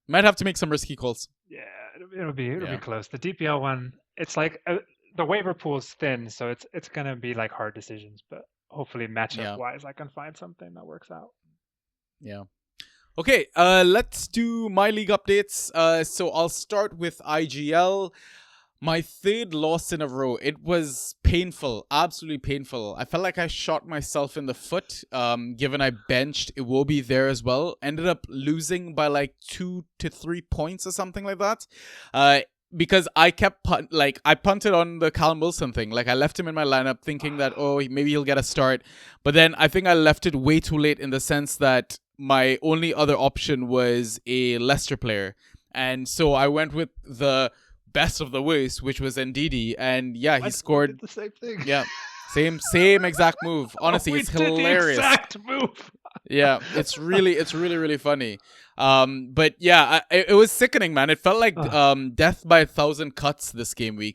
Might have to make some risky calls. Yeah, it'll be close. The DPL one, it's like the waiver pool's thin, so it's gonna be like hard decisions. But hopefully, matchup wise, I can find something that works out. Yeah. Okay, let's do my league updates. So I'll start with IGL. My third loss in a row. It was painful, absolutely painful. I felt like I shot myself in the foot, given I benched Iwobi there as well. Ended up losing by like 2 to 3 points or something like that. Because I kept I punted on the Callum Wilson thing. Like, I left him in my lineup thinking that, maybe he'll get a start. But then I think I left it way too late, in the sense that my only other option was a Leicester player. And so I went with the best of the worst, which was Ndidi, and he scored the same thing. Yeah, same exact move. Honestly, it's hilarious. The exact move. Yeah, it's really funny. But yeah, it was sickening, man. It felt like death by 1,000 cuts this game week.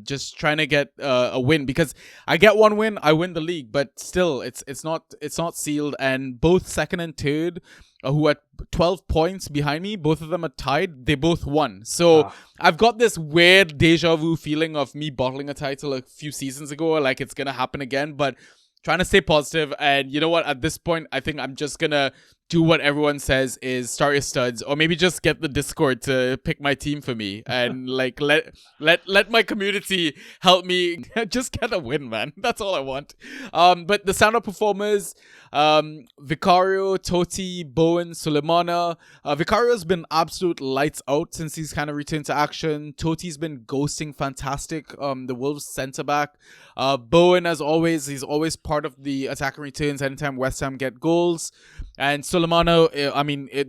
Just trying to get a win, because I get one win, I win the league, but still, it's not sealed. And both second and third who are 12 points behind me. Both of them are tied. They both won. So I've got this weird deja vu feeling of me bottling a title a few seasons ago, like it's going to happen again. But trying to stay positive. And you know what? At this point, I think I'm just going to do what everyone says is start your studs, or maybe just get the Discord to pick my team for me and like let my community help me just get a win, man. That's all I want. But the stand-up performers, Vicario, Toti, Bowen, Sulemana. Vicario's been absolute lights out since he's kind of returned to action. Toti's been ghosting fantastic. The Wolves centre back. Bowen, as always, he's always part of the attacking returns anytime West Ham get goals. And Sulemana,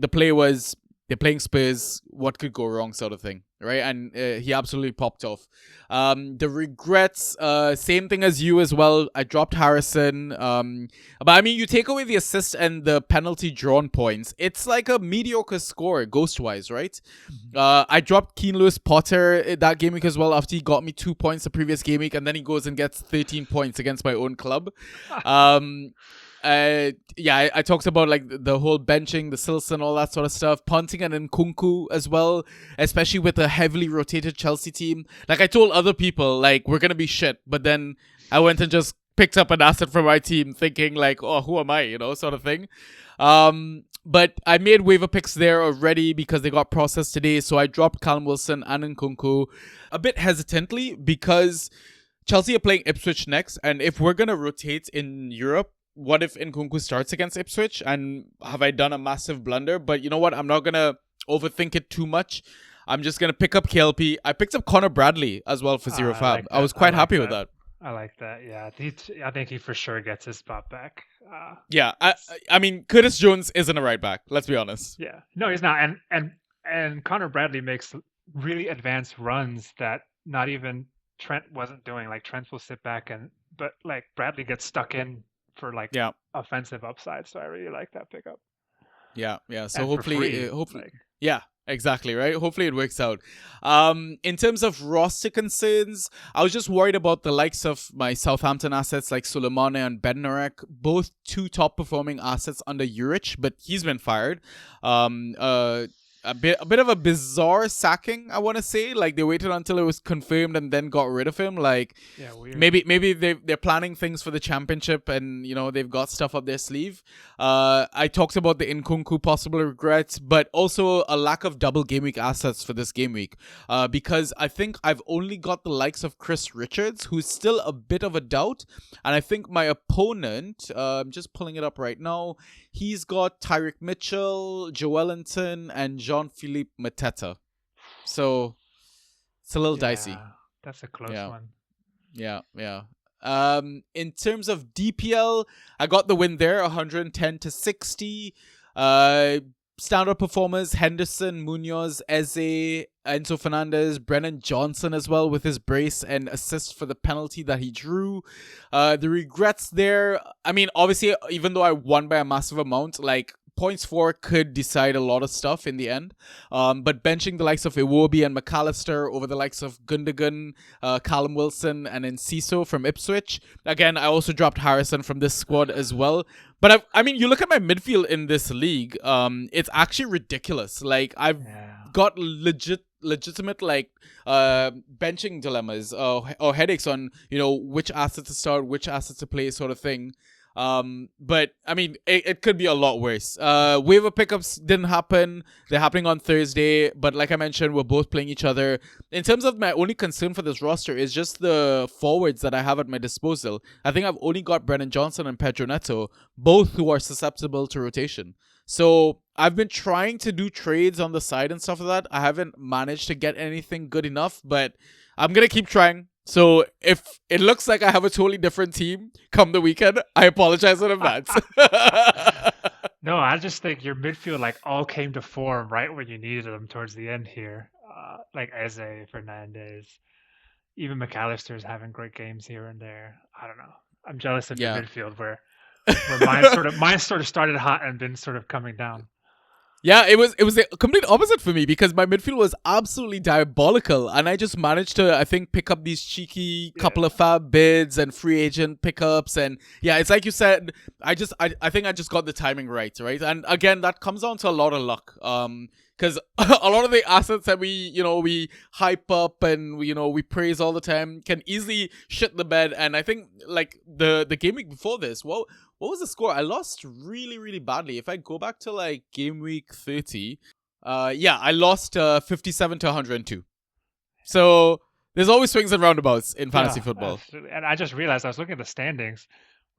the play was they're playing Spurs. What could go wrong, sort of thing, right? And he absolutely popped off. The regrets, same thing as you as well. I dropped Harrison. But I mean, you take away the assist and the penalty drawn points, it's like a mediocre score, ghost-wise, right? I dropped Keane Lewis Potter that game week as well after he got me 2 points the previous game week, and then he goes and gets 13 points against my own club. I talked about like the whole benching, the Silson, all that sort of stuff. Punting and Nkunku as well, especially with a heavily rotated Chelsea team. Like I told other people, like we're gonna be shit, but then I went and just picked up an asset from my team, thinking like, oh, who am I, sort of thing. But I made waiver picks there already because they got processed today. So I dropped Callum Wilson and Nkunku a bit hesitantly because Chelsea are playing Ipswich next, and if we're gonna rotate in Europe, what if Nkunku starts against Ipswich? And have I done a massive blunder? But you know what? I'm not going to overthink it too much. I'm just going to pick up KLP. I picked up Connor Bradley as well for Zero Fab. I was quite happy with that. I like that. Yeah. I think he for sure gets his spot back. Yeah. I mean, Curtis Jones isn't a right back. Let's be honest. Yeah. No, he's not. And Connor Bradley makes really advanced runs that not even Trent wasn't doing. Like Trent will sit back but like Bradley gets stuck in for like offensive upside, so I really like that pickup. Yeah. So and hopefully, yeah, exactly, right. Hopefully it works out. In terms of roster concerns, I was just worried about the likes of my Southampton assets like Sulemana and Bednarek, both two top performing assets under Juric, but he's been fired. A bit of a bizarre sacking, I want to say. Like they waited until it was confirmed and then got rid of him. Like weird. Maybe they're planning things for the championship and they've got stuff up their sleeve. I talked about the Nkunku possible regrets, but also a lack of double game week assets for this game week. Because I think I've only got the likes of Chris Richards, who's still a bit of a doubt, and I think my opponent, I'm just pulling it up right now. He's got Tyrick Mitchell, Joelinton, and Jean-Philippe Mateta. So it's a little dicey. That's a close one. Yeah. In terms of DPL, I got the win there, 110-60. Standout performers, Henderson, Munoz, Eze, Enzo Fernandez, Brennan Johnson as well with his brace and assist for the penalty that he drew. The regrets there, I mean, obviously, even though I won by a massive amount, like, points for could decide a lot of stuff in the end. But benching the likes of Iwobi and McAllister over the likes of Gundogan, Callum Wilson, and Enciso from Ipswich. Again, I also dropped Harrison from this squad as well. But I mean, you look at my midfield in this league, it's actually ridiculous. Like, I've got legitimate like benching dilemmas or headaches on which asset to start, which asset to play, sort of thing. But I mean, it could be a lot worse. Waiver pickups didn't happen. They're happening on Thursday. But like I mentioned, we're both playing each other. In terms of my only concern for this roster is just the forwards that I have at my disposal. I think I've only got Brennan Johnson and Pedro Neto, both who are susceptible to rotation. So I've been trying to do trades on the side and stuff like that. I haven't managed to get anything good enough, but I'm going to keep trying. So if it looks like I have a totally different team come the weekend, I apologize in advance. No, I just think your midfield like all came to form right when you needed them towards the end here. Like Eze, Fernandez, even McAllister's having great games here and there. I don't know. I'm jealous of your midfield where mine sort of started hot and been sort of coming down. Yeah, it was the complete opposite for me because my midfield was absolutely diabolical, and I just managed to, I think, pick up these cheeky couple of fab bids and free agent pickups, and yeah, it's like you said. I think I just got the timing right, and again, that comes down to a lot of luck. Because a lot of the assets that we hype up and we praise all the time can easily shit the bed, and I think like the game week before this, what was the score? I lost really, really badly. If I go back to like game week 30, I lost 57 to 102. So there's always swings and roundabouts in fantasy football. Absolutely. And I just realized I was looking at the standings.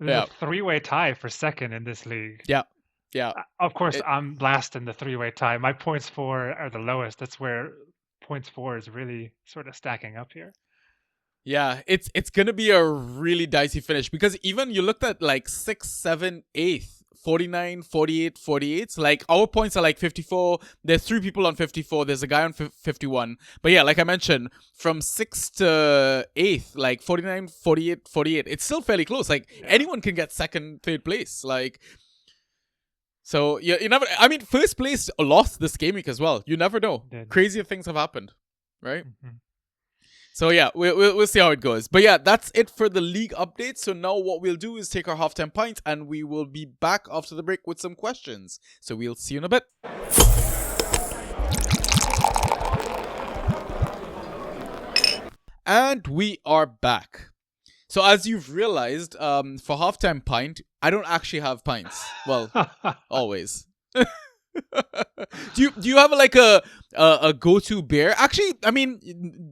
There's Yeah. a three-way tie for second in this league. Yeah. Of course, I'm last in the three-way tie. My points for are the lowest. That's where points for is really sort of stacking up here. Yeah, it's gonna be a really dicey finish because even you looked at like 6th, 7th, 8th, 49, 48, 48. Like our points are like 54. There's 3 people on 54. There's a guy on 51. But yeah, like I mentioned, from 6th to 8th, like 49, 48, 48. It's still fairly close. Like anyone can get second, third place. Like. So yeah, you never. I mean, first place lost this game week as well. You never know. Crazier things have happened, right? Mm-hmm. So yeah, we'll see how it goes. But yeah, that's it for the league update. So now what we'll do is take our halftime pint, and we will be back after the break with some questions. So we'll see you in a bit. And we are back. So as you've realized, for halftime pint, I don't actually have pints. Well, always. do you have like a go-to beer? Actually, I mean,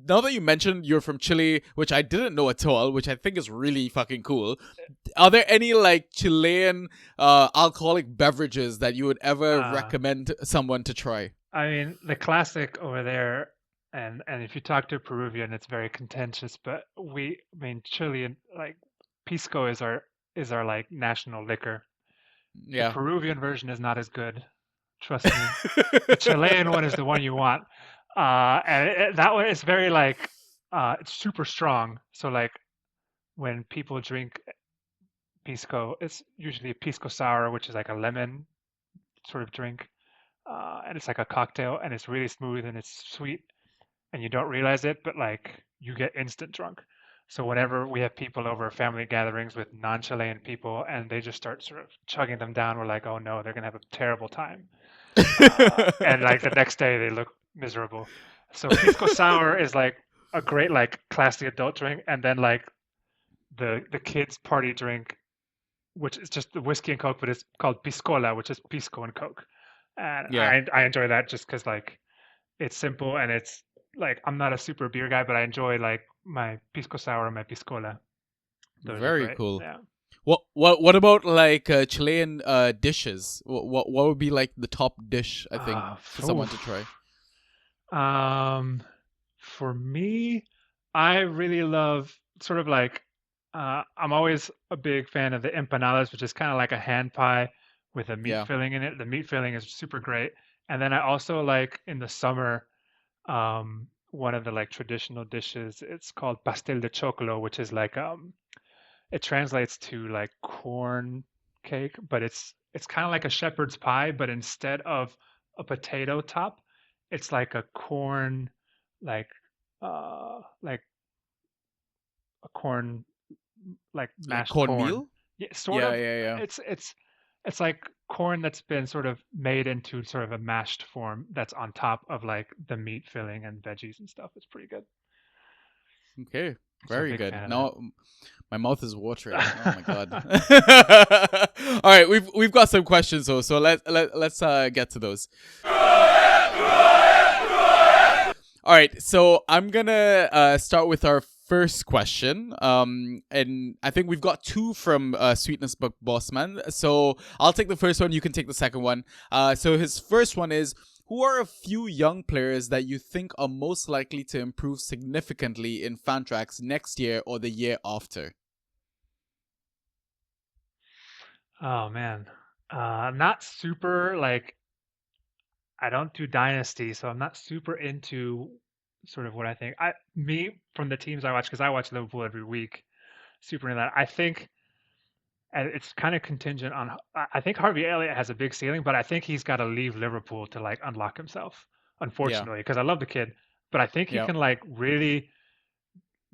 now that you mentioned you're from Chile, which I didn't know at all, which I think is really fucking cool. Are there any like Chilean alcoholic beverages that you would ever recommend someone to try? I mean, the classic over there, and if you talk to a Peruvian, it's very contentious. But Chilean, like pisco is our like national liquor. Yeah. The Peruvian version is not as good. Trust me. The Chilean one is the one you want. That one is very like, it's super strong. So like when people drink pisco, it's usually a pisco sour, which is like a lemon sort of drink. And it's like a cocktail and it's really smooth and it's sweet and you don't realize it, but like you get instant drunk. So whenever we have people over family gatherings with non-Chilean people and they just start sort of chugging them down, we're like, oh no, they're gonna have a terrible time. And like the next day they look miserable. So pisco sour is like a great like classy adult drink, and then like the kids party drink, which is just the whiskey and coke, but it's called piscola, which is pisco and coke. And Yeah. I enjoy that just because like it's simple and it's like I'm not a super beer guy, but I enjoy like my pisco sour and my piscola. Those Very cool. Yeah. What about like Chilean dishes? What would be like the top dish, I think, for someone to try? For me, I really love sort of like I'm always a big fan of the empanadas, which is kind of like a hand pie with a meat filling in it. The meat filling is super great. And then I also like in the summer, one of the like traditional dishes. It's called pastel de choclo, which is like it translates to like corn cake, but it's kind of like a shepherd's pie, but instead of a potato top, it's like a corn, like like a corn, like mashed cornmeal? Yeah, sort of. Yeah. It's like corn that's been sort of made into sort of a mashed form that's on top of like the meat filling and veggies and stuff. It's pretty good. Okay, very good. Now my mouth is watering. Oh my god. All right, we've got some questions though, so let's get to those. All right, so I'm gonna start with our first question. And I think we've got 2 from Sweetness Bossman. So I'll take the first one. You can take the second one. So his first one is: who are a few young players that you think are most likely to improve significantly in Fantrax next year or the year after? Oh man, not super like. I don't do Dynasty, so I'm not super into sort of what I think. Me from the teams I watch, because I watch Liverpool every week, super into that. I think and it's kind of contingent on. I think Harvey Elliott has a big ceiling, but I think he's got to leave Liverpool to like unlock himself. Yeah. Unfortunately, because I love the kid, but I think he Yeah. can like really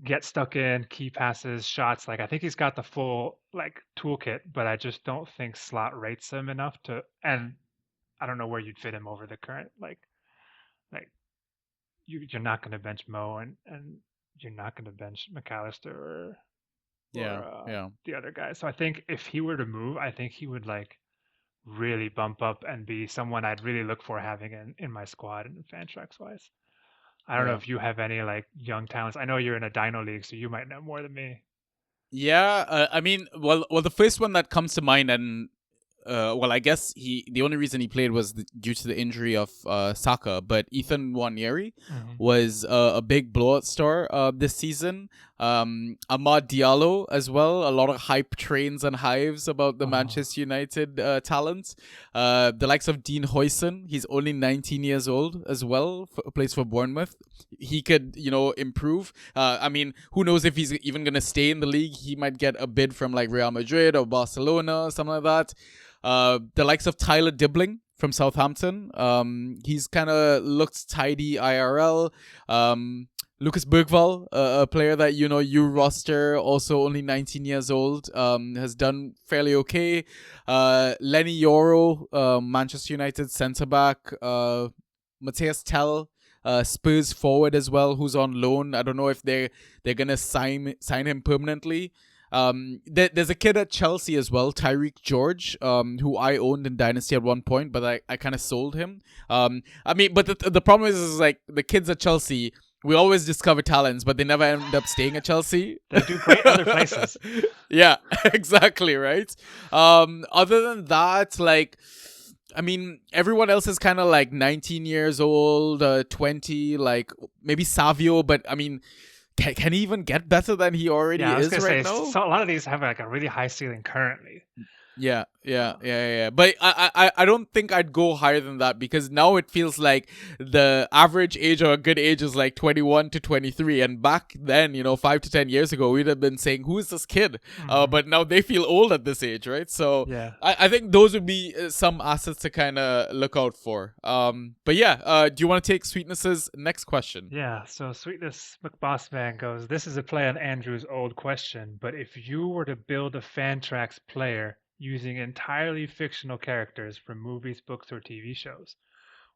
get stuck in key passes, shots. Like I think he's got the full like toolkit, but I just don't think slot rates him enough to. And I don't know where you'd fit him over the current like you're not going to bench Mo and you're not going to bench McAllister or Yeah. Yeah. the other guys. So I think if he were to move, I think he would like really bump up and be someone I'd really look for having in my squad and fan tracks wise. I don't know Yeah. if you have any like young talents. I know you're in a Dino league, so you might know more than me. Yeah, I mean, the first one that comes to mind, and I guess the only reason he played was due to the injury of Saka, but Ethan Nwaneri Mhm. was a big blowout star this season. Amad Diallo as well. A lot of hype trains and hives about the Manchester United talent. The likes of Dean Huijsen, he's only 19 years old as well, plays for Bournemouth. He could, improve. I mean, who knows if he's even going to stay in the league. He might get a bid from like Real Madrid or Barcelona, something like that. The likes of Tyler Dibling from Southampton. He's kind of looked tidy IRL. Lucas Bergvall, a player that you roster, also only 19 years old, has done fairly okay. Lenny Yoro, Manchester United centre back. Matthias Tell, Spurs forward as well, who's on loan. I don't know if they're gonna sign him permanently. There's a kid at Chelsea as well, Tyreek George, who I owned in Dynasty at one point, but I kind of sold him. I mean, but the problem is like the kids at Chelsea, we always discover talents, but they never end up staying at Chelsea. They do great other places. Yeah, exactly, right? Other than that, like, I mean, everyone else is kind of like 19 years old, 20, like maybe Savio, but I mean, can he even get better than he already Yeah, I was is gonna right say now? so a lot of these have like a really high ceiling currently. Yeah. But I don't think I'd go higher than that because now it feels like the average age or a good age is like 21 to 23. And back then, 5 to 10 years ago, we'd have been saying, who is this kid? But now they feel old at this age, right? So Yeah. I think those would be some assets to kind of look out for. But yeah, do you want to take Sweetness's next question? Yeah, so Sweetness McBossman goes, this is a play on Andrew's old question, but if you were to build a Fantrax player using entirely fictional characters from movies, books, or TV shows,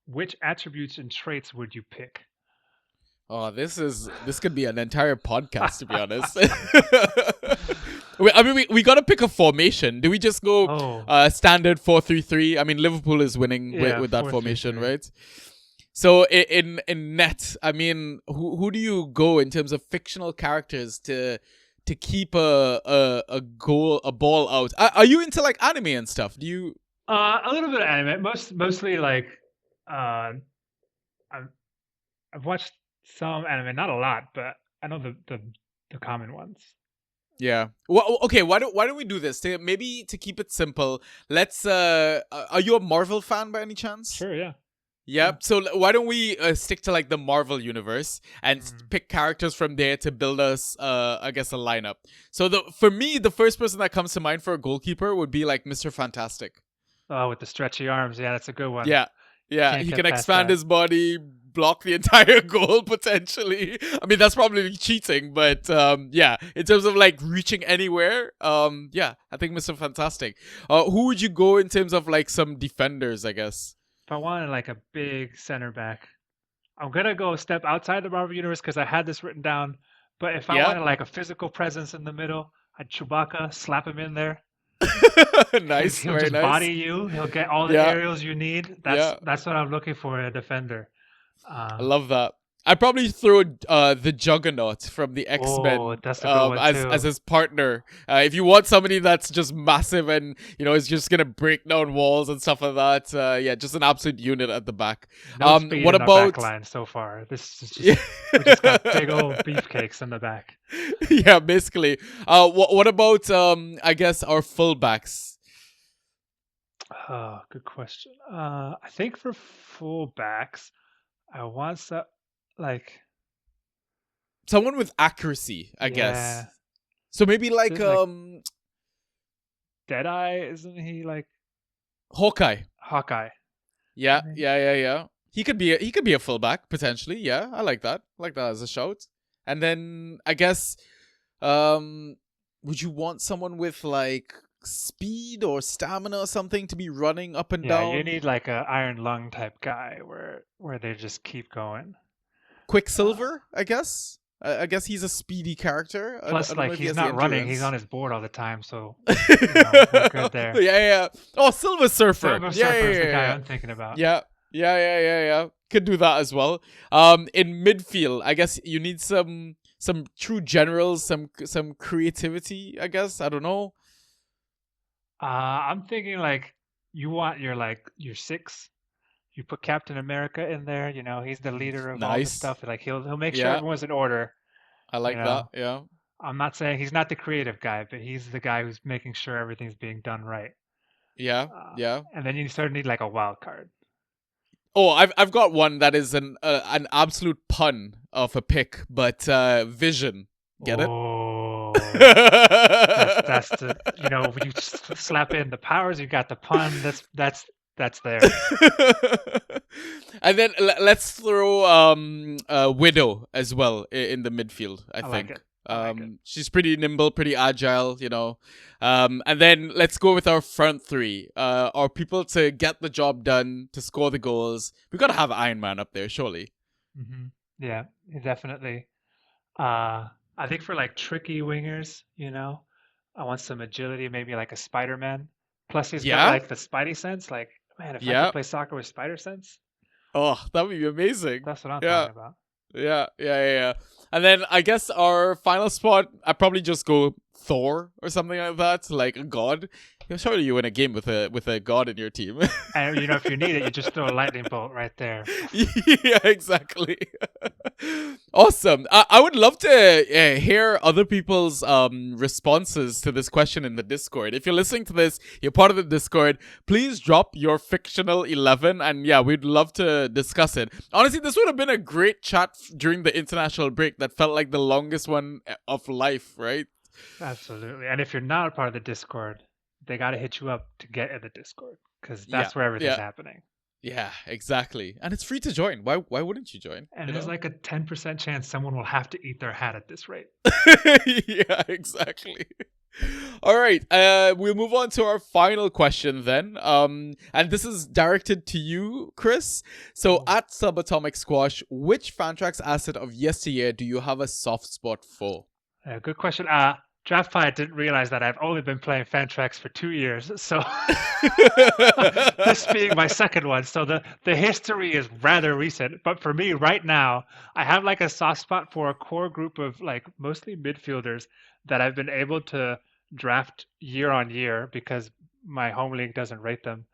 which attributes and traits would you pick? Oh, this could be an entire podcast, to be honest. I mean, we gotta pick a formation. Do we just go standard 4-3-3? I mean, Liverpool is winning with that formation, right? So in net, I mean, who do you go in terms of fictional characters to keep a ball out? Are you into like anime and stuff? Do you? A little bit of anime, mostly like I've watched some anime, not a lot, but I know the common ones. Yeah. Well, okay. Why don't we do this? Maybe to keep it simple, let's. Are you a Marvel fan by any chance? Sure. Yeah. Yep. So why don't we stick to like the Marvel universe and pick characters from there to build us, I guess, a lineup. So for me, the first person that comes to mind for a goalkeeper would be like Mr. Fantastic. Oh, with the stretchy arms, yeah, that's a good one. Yeah. Can't He get can past expand that. his body, block the entire goal potentially. I mean, that's probably cheating, but yeah, in terms of like reaching anywhere, yeah, I think Mr. Fantastic. Who would you go in terms of like some defenders, I guess? If I wanted like a big center back, I'm gonna go a step outside the Marvel universe because I had this written down. But if I Yeah. wanted like a physical presence in the middle, I'd Chewbacca, slap him in there. Nice, He'll very just nice. body you. He'll get all the Yeah. aerials you need. That's what I'm looking for in a defender. I love that. I'd probably throw the Juggernaut from the X-Men Oh, that's a good one as too. his partner. If you want somebody that's just massive and is just gonna break down walls and stuff like that, yeah, just an absolute unit at the back. No speed what in about our back line so far? This is just we just got big old beefcakes in the back. Yeah, basically. What about I guess our fullbacks? Oh, good question. I think for fullbacks, I want some like Someone with accuracy, I guess. yeah. So maybe like There's, like- Deadeye, isn't he like Hawkeye. Hawkeye? Yeah, Maybe. yeah. He could be a fullback potentially. Yeah, I like that. I like that as a shout. And then I guess, would you want someone with like speed or stamina or something to be running up and Yeah, you down? need like a Iron Lung type guy where they just keep going. Quicksilver, I guess. I guess he's a speedy character. I Plus, don't know like if he he's has the not running; he's endurance. on his board all the time. So Yeah, we're good there. yeah. Oh, Silver Surfer. Silver Yeah, Surfer yeah, is the yeah, guy yeah. I'm thinking about. Yeah. Could do that as well. In midfield, I guess you need some true generals, some creativity. I guess I don't know. I'm thinking like you want your six. You put Captain America in there. He's the leader of all the Nice. stuff. Like he'll make sure Yeah, everyone's in order. I You like that. know, Yeah. I'm not saying he's not the creative guy, but he's the guy who's making sure everything's being done right. Yeah. Uh, Yeah. and then you sort of need like a wild card. Oh, I've got one that is an absolute pun of a pick, but Vision. Get it? Oh, that's the when you slap in the powers, you got the pun. That's there. And then let's throw Widow as well in the midfield. I like think it. I like it. she's pretty nimble, pretty agile. And then let's go with our front three. Our people to get the job done, to score the goals. We gotta have Iron Man up there, surely. Yeah, definitely. I think for like tricky wingers, I want some agility, maybe like a Spider-Man. Plus, he's got Yeah, like the Spidey sense. Like, man, if I yeah. could play soccer with Spider sense, Oh, that would be amazing. that's what I'm Yeah. talking about. Yeah. And then I guess our final spot, I'd probably just go Thor or something like that, like a god. Surely you win a game with a god in your team. And if you need it, you just throw a lightning bolt right there. Yeah, exactly. Awesome. I would love to hear other people's responses to this question in the Discord. If you're listening to this, you're part of the Discord, please drop your fictional 11, and yeah, we'd love to discuss it. Honestly, this would have been a great chat during the international break that felt like the longest one of life, right? Absolutely. And if you're not a part of the Discord, they got to hit you up to get in the Discord because Yeah, that's where everything's yeah. happening. Yeah, exactly. And it's free to join. Why wouldn't you join? And there's like a 10% chance someone will have to eat their hat at this rate. Yeah, exactly. All right, we'll move on to our final question then. And this is directed to you, Chris. So at Subatomic Squash, which Fantrax asset of yesteryear do you have a soft spot for? Good question. DraftPi didn't realize that I've only been playing Fantrax for 2 years, so this being my second one. So the history is rather recent. But for me, right now, I have like a soft spot for a core group of like mostly midfielders that I've been able to draft year on year because my home league doesn't rate them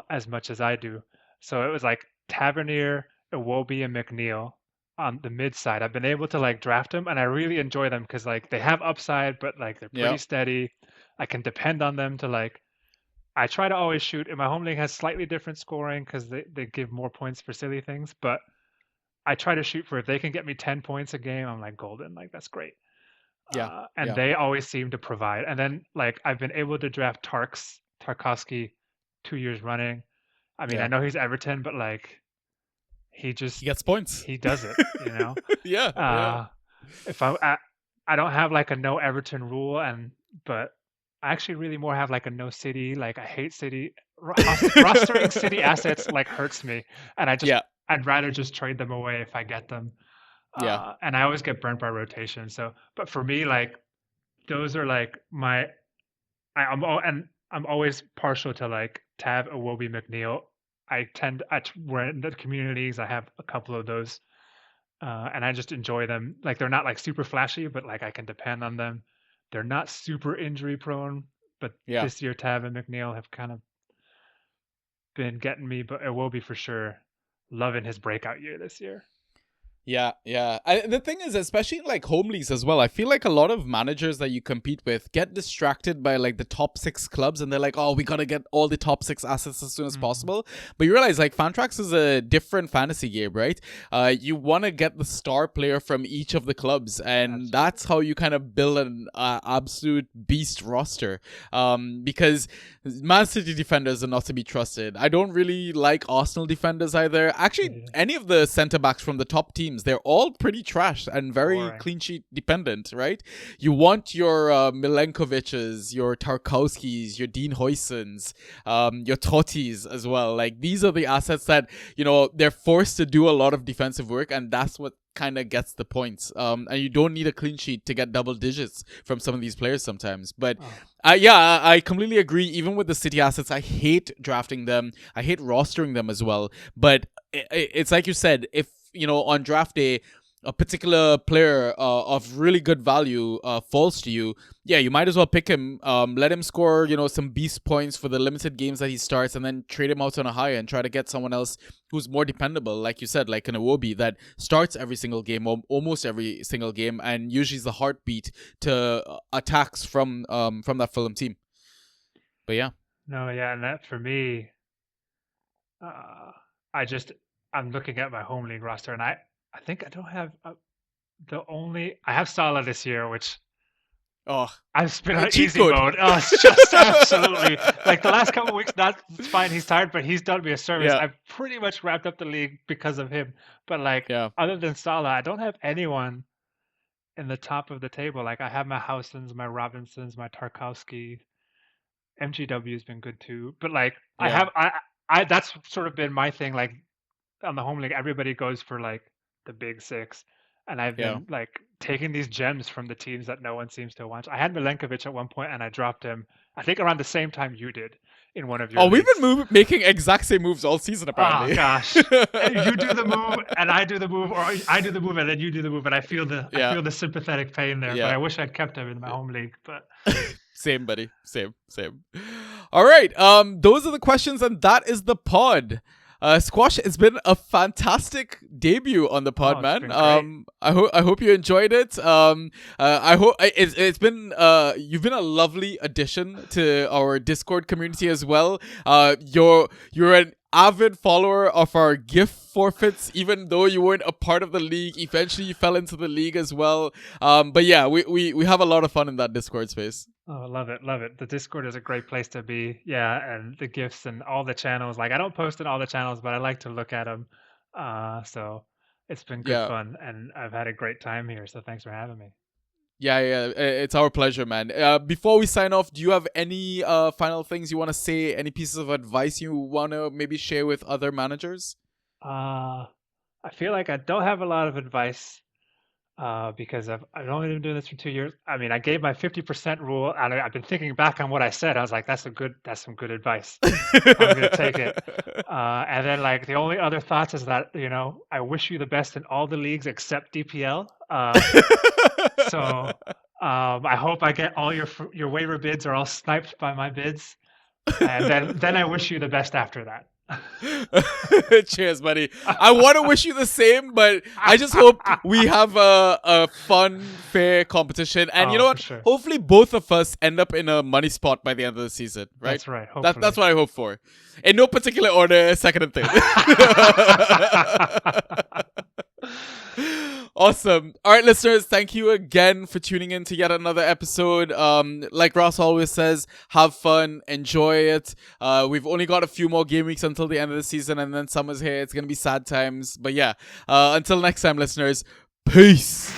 as much as I do. So it was like Tavernier, Iwobi, and McNeil on the mid side. I've been able to like draft them, and I really enjoy them because like they have upside, but like they're pretty Yeah. steady. I can depend on them to like. I try to always shoot. And my home league has slightly different scoring because they give more points for silly things, but I try to shoot for if they can get me 10 points a game, I'm like golden. Like that's great. Yeah. And they always seem to provide. And then like I've been able to draft Tarkovsky 2 years running. I mean, Yeah. I know he's Everton, but like he gets points. he does it, Yeah. If I don't have like a no Everton rule, but I actually really more have like a no City. Like I hate City. Rostering City assets like hurts me, and I'd rather just trade them away if I get them. Yeah. And I always get burnt by rotation. So, but for me, like those are like I'm always partial to like Tab, Iwobi, McNeil. We're in the communities. I have a couple of those, and I just enjoy them. Like they're not like super flashy, but like I can depend on them. They're not super injury prone, but Yeah. this year Tab and McNeil have kind of been getting me. But Iwobi for sure, loving his breakout year this year. Yeah. The thing is, especially in like home leagues as well, I feel like a lot of managers that you compete with get distracted by like the top 6 clubs, and they're like, oh, we gotta get all the top 6 assets as soon as possible. But you realize like Fantrax is a different fantasy game, right? You want to get the star player from each of the clubs, and that's how you kind of build an absolute beast roster. Because Man City defenders are not to be trusted. I don't really like Arsenal defenders either. Actually, any of the centre backs from the top teams, they're all pretty trash and very clean sheet dependent, right? You want your Milenkoviches, your Tarkowskis, your Dean Huysens, your Tottis as well. Like, these are the assets that, you know, they're forced to do a lot of defensive work, and that's what kind of gets the points. And you don't need a clean sheet to get double digits from some of these players sometimes. But I completely agree. Even with the City assets, I hate drafting them. I hate rostering them as well. But it's like you said, if, you know, on draft day, a particular player of really good value falls to you, yeah, you might as well pick him, let him score, you know, some beast points for the limited games that he starts, and then trade him out on a high and try to get someone else who's more dependable, like you said, like an Iwobi that starts every single game, or almost every single game, and usually is the heartbeat to attacks from that Fulham team. But yeah. No, yeah, and that for me, I'm looking at my home league roster, and I think I don't have I have Salah this year, which I've been on easy mode. Oh, it's just absolutely like the last couple of weeks. It's fine. He's tired, but he's done me a service. I've pretty much wrapped up the league because of him. But like, other than Salah, I don't have anyone in the top of the table. Like, I have my Housens, my Robinsons, my Tarkowski. MGW has been good too. But like, I that's sort of been my thing. Like, on the home league, everybody goes for like the big 6, and I've been like taking these gems from the teams that no one seems to want. I had Milenkovic at one point, and I dropped him, I think, around the same time you did in one of your leagues. We've been making exact same moves all season, apparently. Oh gosh. You do the move and I do the move, or I do the move and then you do the move, and I feel the sympathetic pain there. But I wish I'd kept him in my home league. But same, buddy. Same. All right. Those are the questions, and that is the pod. Squash, it's been a fantastic debut on the pod, man. I hope you enjoyed it. I hope it's been you've been a lovely addition to our Discord community as well. You're an avid follower of our gift forfeits, even though you weren't a part of the league. Eventually you fell into the league as well. But yeah, we have a lot of fun in that Discord space. Oh, love it. The Discord is a great place to be. Yeah, and the gifts and all the channels. Like, I don't post in all the channels, but I like to look at them. So it's been good fun, and I've had a great time here. So thanks for having me. Yeah, it's our pleasure, man. Before we sign off, do you have any final things you want to say? Any pieces of advice you want to maybe share with other managers? I feel like I don't have a lot of advice. Because I've only been doing this for 2 years. I mean, I gave my 50% rule, and I've been thinking back on what I said. I was like, that's some good advice. I'm gonna take it. And then, like, the only other thoughts is that, you know, I wish you the best in all the leagues except DPL. So I hope I get all your waiver bids are all sniped by my bids, and then I wish you the best after that. Cheers, buddy. I want to wish you the same, but I just hope we have a fun, fair competition. And you know what? Sure. Hopefully both of us end up in a money spot by the end of the season, right? That's right. That's what I hope for. In no particular order, second and third. Awesome. All right, listeners, thank you again for tuning in to yet another episode. Like Ross always says, have fun, enjoy it. We've only got a few more game weeks until the end of the season, and then summer's here. It's going to be sad times. But yeah, until next time, listeners, peace.